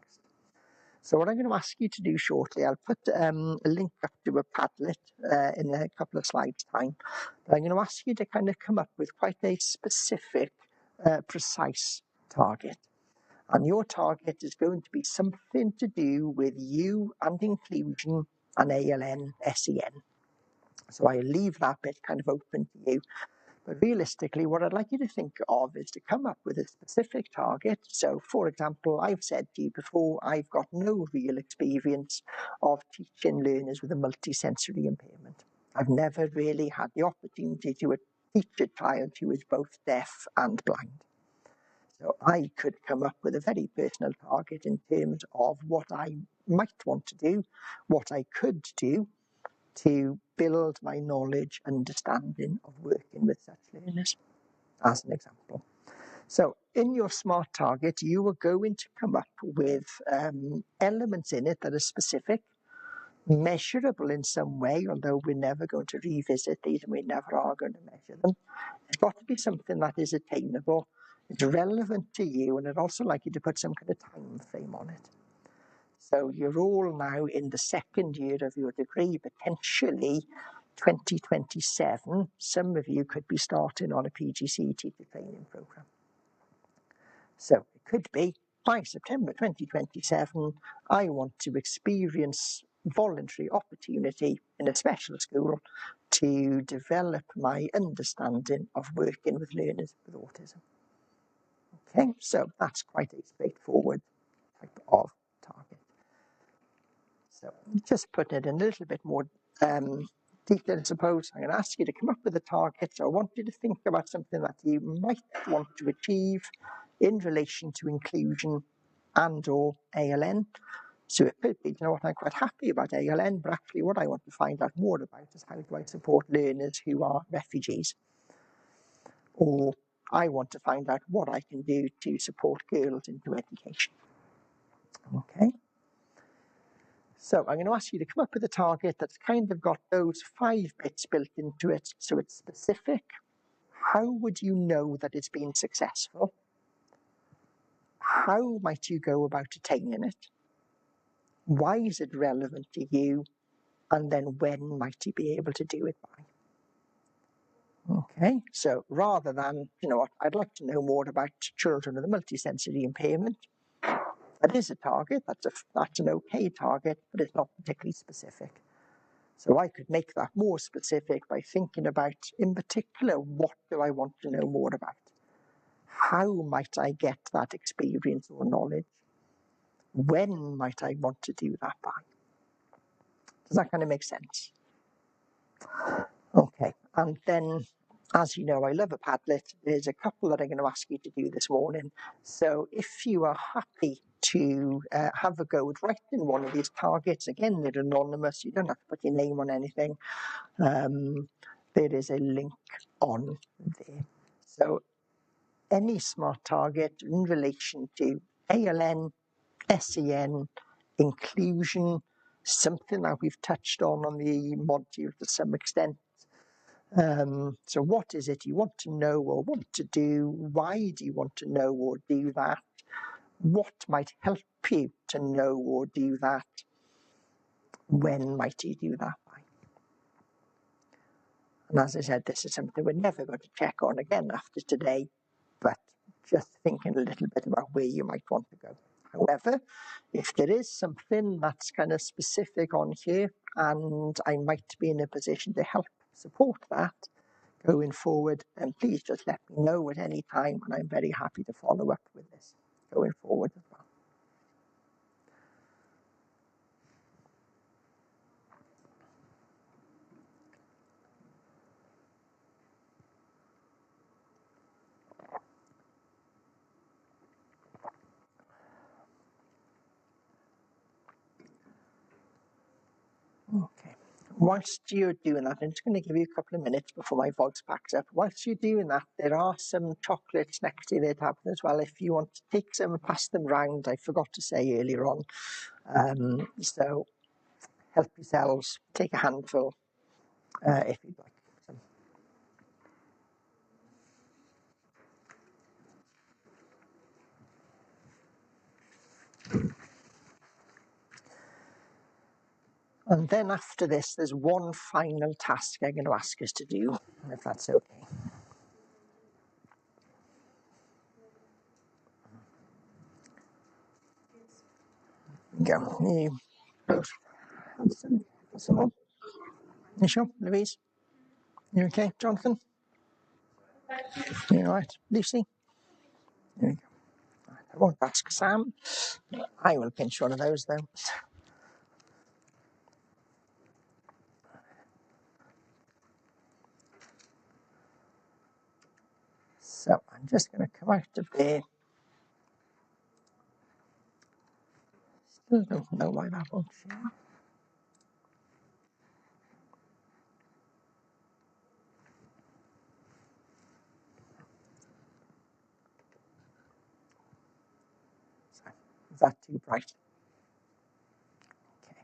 So what I'm going to ask you to do shortly, I'll put a link up to a Padlet in a couple of slides' time. But I'm going to ask you to kind of come up with quite a specific, precise target. And your target is going to be something to do with you and inclusion and ALN, SEN. So I leave that bit kind of open to you. But realistically, what I'd like you to think of is to come up with a specific target. So, for example, I've said to you before, I've got no real experience of teaching learners with a multisensory impairment. I've never really had the opportunity to teach a child who is both deaf and blind. So I could come up with a very personal target in terms of what I might want to do, what I could do to build my knowledge, understanding of working with such learners, as an example. So in your SMART target, you are going to come up with elements in it that are specific, measurable in some way, although we're never going to revisit these and we never are going to measure them. It's got to be something that is attainable, it's relevant to you, and I'd also like you to put some kind of time frame on it. So you're all now in the second year of your degree, potentially 2027. Some of you could be starting on a PGCE teacher training programme. So it could be, by September 2027, I want to experience voluntary opportunity in a special school to develop my understanding of working with learners with autism. Okay, so that's quite a straightforward type of target. So just put it in a little bit more detail, I suppose. I'm going to ask you to come up with a target. So I want you to think about something that you might want to achieve in relation to inclusion and or ALN. So it could be, you know what, I'm quite happy about ALN, but actually what I want to find out more about is how do I support learners who are refugees? Or I want to find out what I can do to support girls into education. Okay. So I'm going to ask you to come up with a target that's kind of got those 5 bits built into it, so it's specific. How would you know that it's been successful? How might you go about attaining it? Why is it relevant to you? And then when might you be able to do it by? Okay, so rather than, you know what, I'd like to know more about children with a multisensory impairment. That is a target, that's an okay target, but it's not particularly specific. So I could make that more specific by thinking about, in particular, what do I want to know more about? How might I get that experience or knowledge? When might I want to do that by? Does that kind of make sense? Okay, and then, as you know, I love a Padlet. There's a couple that I'm going to ask you to do this morning. So if you are happy to have a go at writing one of these targets, again, they're anonymous. You don't have to put your name on anything. There is a link on there. So any SMART target in relation to ALN, SEN, inclusion, something that we've touched on the module to some extent. So what is it you want to know or want to do? Why do you want to know or do that? What might help you to know or do that? When might you do that by? And as I said, this is something we're never going to check on again after today, but just thinking a little bit about where you might want to go. However, if there is something that's kind of specific on here and I might be in a position to help support that going forward, then please just let me know at any time, and I'm very happy to follow up with this going forward as well. Okay. Whilst you're doing that, I'm just going to give you a couple of minutes before my voice packs up. Whilst you're doing that, there are some chocolates next to their tablet as well. If you want to take some and pass them round, I forgot to say earlier on. So help yourselves, take a handful if you'd like some. And then after this, there's one final task I'm going to ask us to do, if that's okay. Go. You someone? You sure, Louise? You okay, Jonathan? You all right, Lucy? There we go. I won't ask Sam. I will pinch one of those though. So I'm just going to come out of there. Still don't know why that won't share. So, is that too bright? Okay.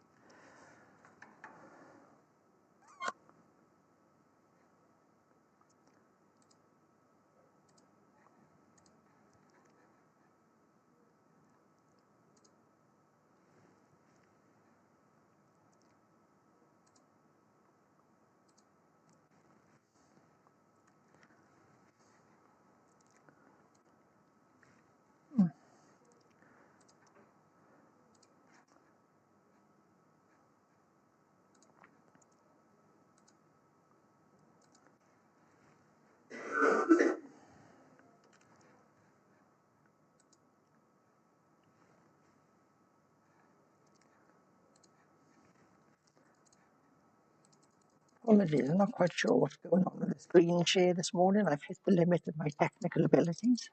Apologies, I'm not quite sure what's going on with the screen share this morning. I've hit the limit of my technical abilities.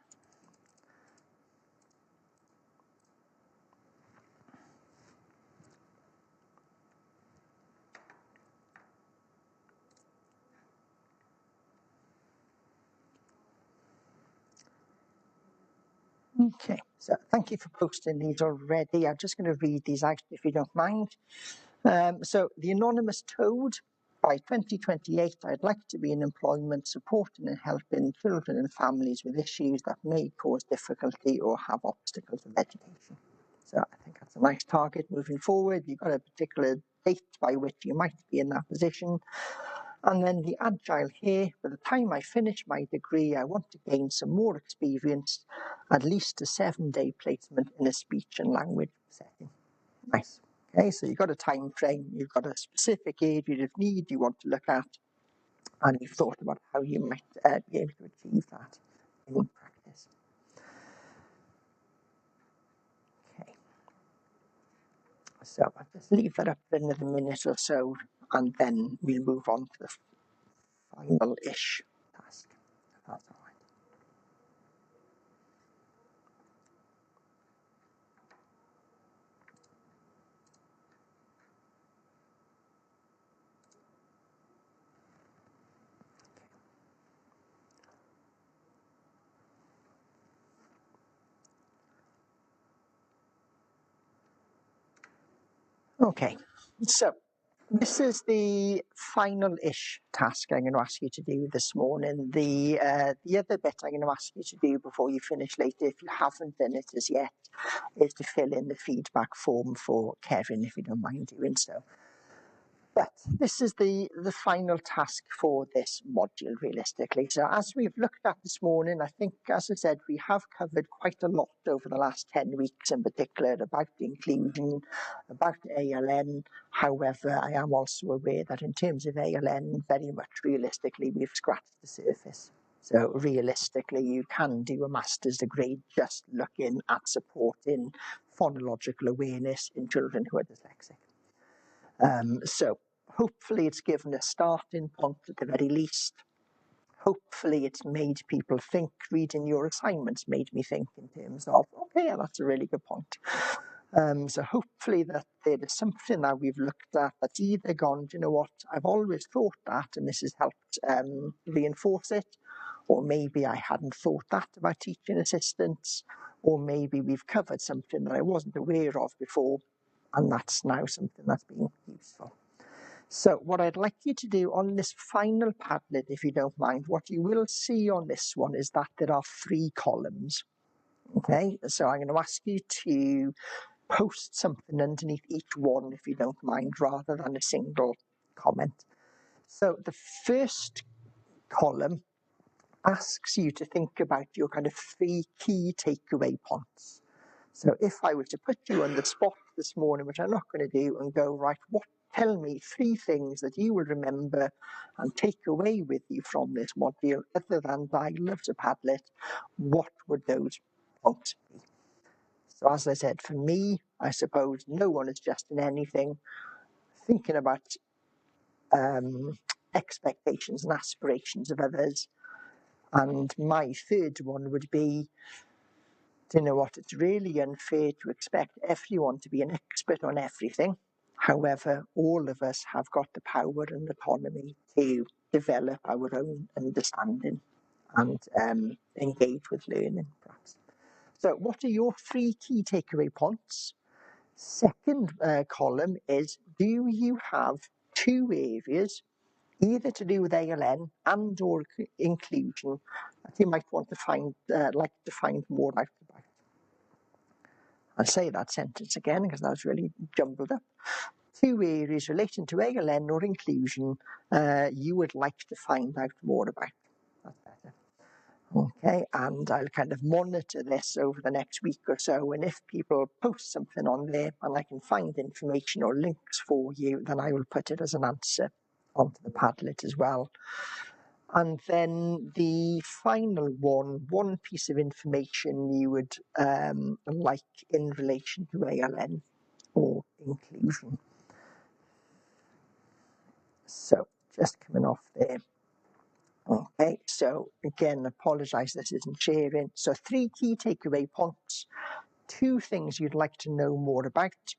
Okay, so thank you for posting these already. I'm just going to read these out if you don't mind. So the anonymous toad, by 2028, I'd like to be in employment supporting and helping children and families with issues that may cause difficulty or have obstacles with education. So I think that's a nice target moving forward. You've got a particular date by which you might be in that position. And then the agile here, by the time I finish my degree, I want to gain some more experience, at least a 7-day placement in a speech and language setting. Nice. Okay, so you've got a time frame, you've got a specific area of need you want to look at, and you've thought about how you might be able to achieve that in practice. Okay, so I'll just leave that up for another minute or so, and then we'll move on to the final-ish task, if that's all right. Okay, so this is the final-ish task I'm going to ask you to do this morning. The other bit I'm going to ask you to do before you finish later, if you haven't done it as yet, is to fill in the feedback form for Kevin, if you don't mind doing so. But this is the final task for this module, realistically. So as we've looked at this morning, I think, as I said, we have covered quite a lot over the last 10 weeks in particular about inclusion, about ALN. However, I am also aware that in terms of ALN, very much realistically, we've scratched the surface. So realistically, you can do a master's degree just looking at supporting phonological awareness in children who are dyslexic. So hopefully it's given a starting point at the very least. Hopefully it's made people think. Reading your assignments made me think in terms of, okay, yeah, that's a really good point. So hopefully that there is something that we've looked at that's either gone, do you know what, I've always thought that, and this has helped reinforce it, or maybe I hadn't thought that about teaching assistants, or maybe we've covered something that I wasn't aware of before, and that's now something that's been useful. So what I'd like you to do on this final Padlet, if you don't mind, what you will see on this one is that there are 3 columns. Okay, so I'm going to ask you to post something underneath each one, if you don't mind, rather than a single comment. So the first column asks you to think about your kind of 3 key takeaway points. So if I were to put you on the spot this morning, which I'm not going to do, and go, right, tell me 3 things that you will remember and take away with you from this module, other than I loved a Padlet, what would those points be? So as I said, for me, I suppose no one is just in anything. Thinking about expectations and aspirations of others. And my third one would be, do you know what, it's really unfair to expect everyone to be an expert on everything. However, all of us have got the power and autonomy to develop our own understanding and engage with learning, perhaps. So what are your 3 key takeaway points? Second column is, do you have 2 areas, either to do with ALN and or inclusion, that you might want to find, like to find more out about? I'll say that sentence again because that was really jumbled up. 2 areas relating to ALN or inclusion you would like to find out more about. That's better. Okay, and I'll kind of monitor this over the next week or so, and if people post something on there and I can find information or links for you, then I will put it as an answer onto the Padlet as well. And then the final one piece of information you would like in relation to ALN or inclusion. So just coming off there. Okay, so again, apologise this isn't sharing. So 3 key takeaway points, 2 things you'd like to know more about,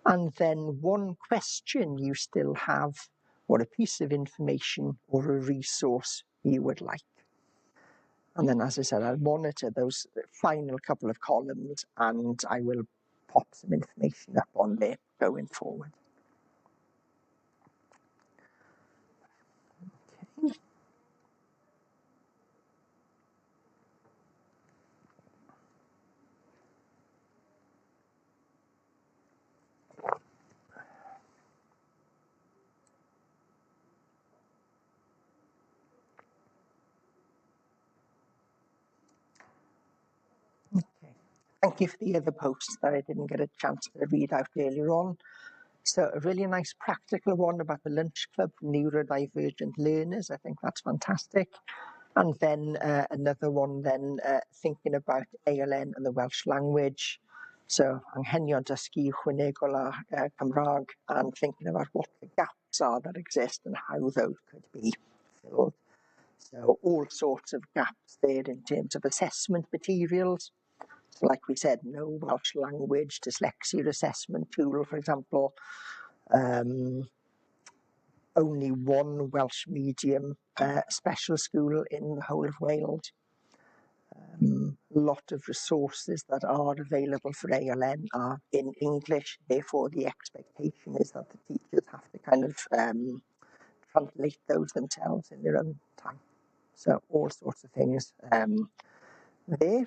and then 1 question you still have, or a piece of information or a resource you would like. And then, as I said, I'll monitor those final couple of columns and I will pop some information up on there going forward. Okay. Okay. Thank you for the other posts that I didn't get a chance to read out earlier on. So a really nice practical one about the lunch club for neurodivergent learners. I think that's fantastic. And then another one then thinking about ALN and the Welsh language. So anghenion dysgu ychwanegol a Cymraeg, and thinking about what the gaps are that exist and how those could be filled. So all sorts of gaps there in terms of assessment materials. So like we said, no Welsh language dyslexia assessment tool, for example. Only one Welsh medium special school in the whole of Wales. Lot of resources that are available for ALN are in English, therefore the expectation is that the teachers have to kind of translate those themselves in their own time. So all sorts of things there.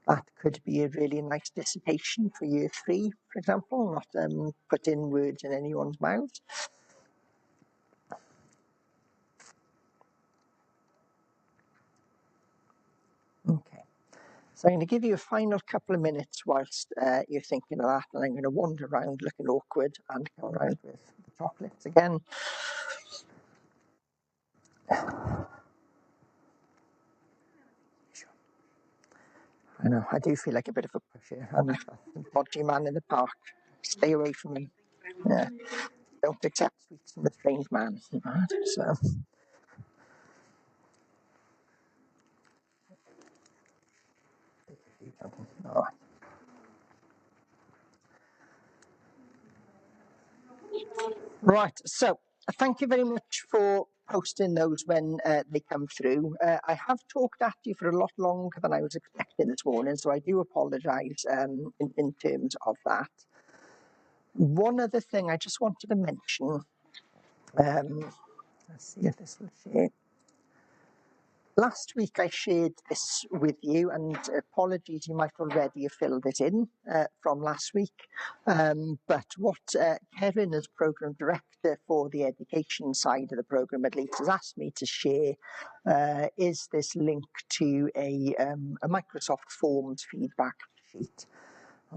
That could be a really nice dissertation for year 3, for example, not putting words in anyone's mouth. Okay, so I'm going to give you a final couple of minutes whilst you're thinking of that, and I'm going to wander around looking awkward and come around with the chocolates again. I know, I do feel like a bit of a pusher. I'm a dodgy man in the park. Stay away from me. Yeah. Don't accept sweets from a strange man. So. All right. Right, so thank you very much for posting those when they come through. I have talked at you for a lot longer than I was expecting this morning, so I do apologise in terms of that. One other thing I just wanted to mention, let's see if this will share. Last week I shared this with you, and apologies, you might already have filled it in from last week. But what Kevin, as Programme Director for the education side of the programme at least, has asked me to share is this link to a Microsoft Forms feedback sheet.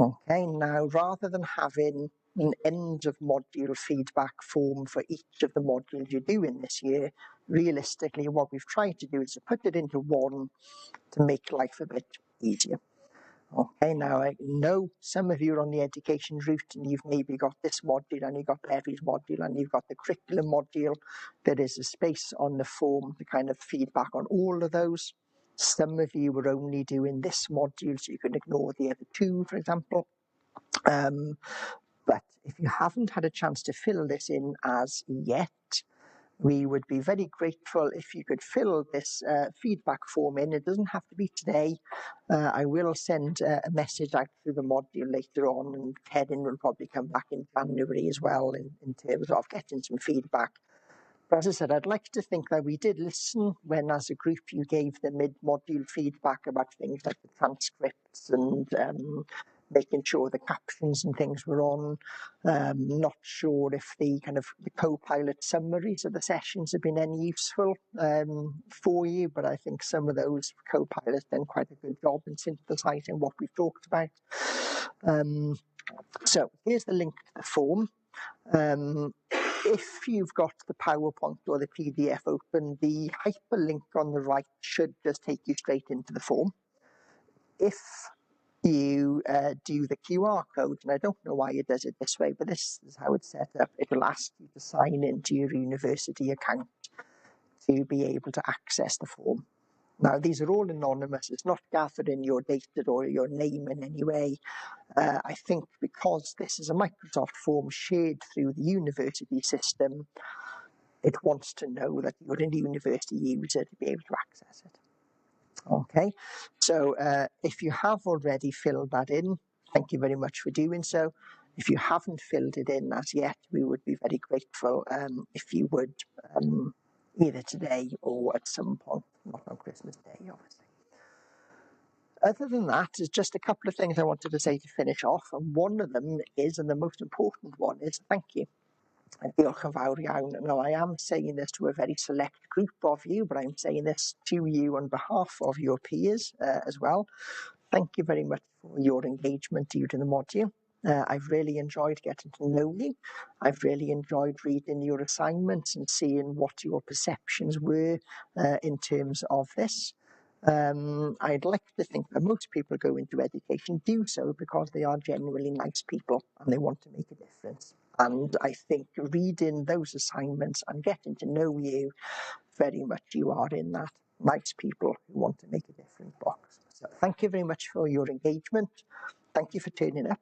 Okay, now rather than having an end of module feedback form for each of the modules you're doing this year, realistically what we've tried to do is to put it into one to make life a bit easier. Okay, now I know some of you are on the education route and you've maybe got this module and you've got Levy's module and you've got the curriculum module. There is a space on the form to kind of feedback on all of those. Some of you were only doing this module, so you can ignore the other two, for example. But if you haven't had a chance to fill this in as yet, we would be very grateful if you could fill this feedback form in. It doesn't have to be today. I will send a message out through the module later on, and Kevin will probably come back in January as well in terms of getting some feedback. But as I said, I'd like to think that we did listen when, as a group, you gave the mid-module feedback about things like the transcripts and making sure the captions and things were on. Not sure if the co-pilot summaries of the sessions have been any useful for you, but I think some of those co-pilots done quite a good job in synthesizing what we've talked about. So here's the link to the form. If you've got the PowerPoint or the PDF open, the hyperlink on the right should just take you straight into the form. If you do the QR code, and I don't know why it does it this way, but this is how it's set up. It'll ask you to sign into your university account to be able to access the form. Now, these are all anonymous. It's not gathering your data or your name in any way. I think because this is a Microsoft form shared through the university system, it wants to know that you're a university user to be able to access it. Okay, so if you have already filled that in, thank you very much for doing so. If you haven't filled it in as yet, we would be very grateful if you would, either today or at some point, not on Christmas Day, obviously. Other than that, there's just a couple of things I wanted to say to finish off, and one of them is, and the most important one is, thank you. Diolch yn fawr iawn. Now, I am saying this to a very select group of you, but I'm saying this to you on behalf of your peers as well. Thank you very much for your engagement during the module. I've really enjoyed getting to know you. I've really enjoyed reading your assignments and seeing what your perceptions were in terms of this. I'd like to think that most people go into education do so because they are genuinely nice people and they want to make a difference. And I think reading those assignments and getting to know you, very much you are in that nice people who want to make a difference box. So thank you very much for your engagement. Thank you for turning up.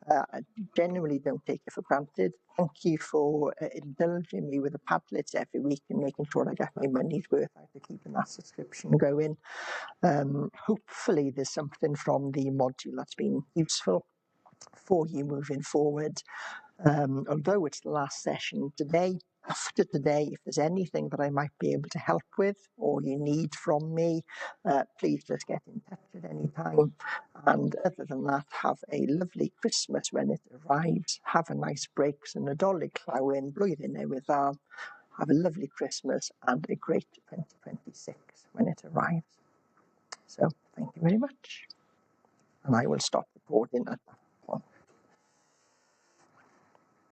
I genuinely don't take it for granted. Thank you for indulging me with the Padlets every week and making sure I get my money's worth out of keeping that subscription going. Hopefully there's something from the module that's been useful for you moving forward. Although it's the last session today, after today, if there's anything that I might be able to help with or you need from me, please just get in touch at any time. And other than that, have a lovely Christmas when it arrives. Have a nice break and Nadolig llawen, blwyddyn newydd dda. Have a lovely Christmas and a great 2026 when it arrives. So thank you very much. And I will stop recording at that.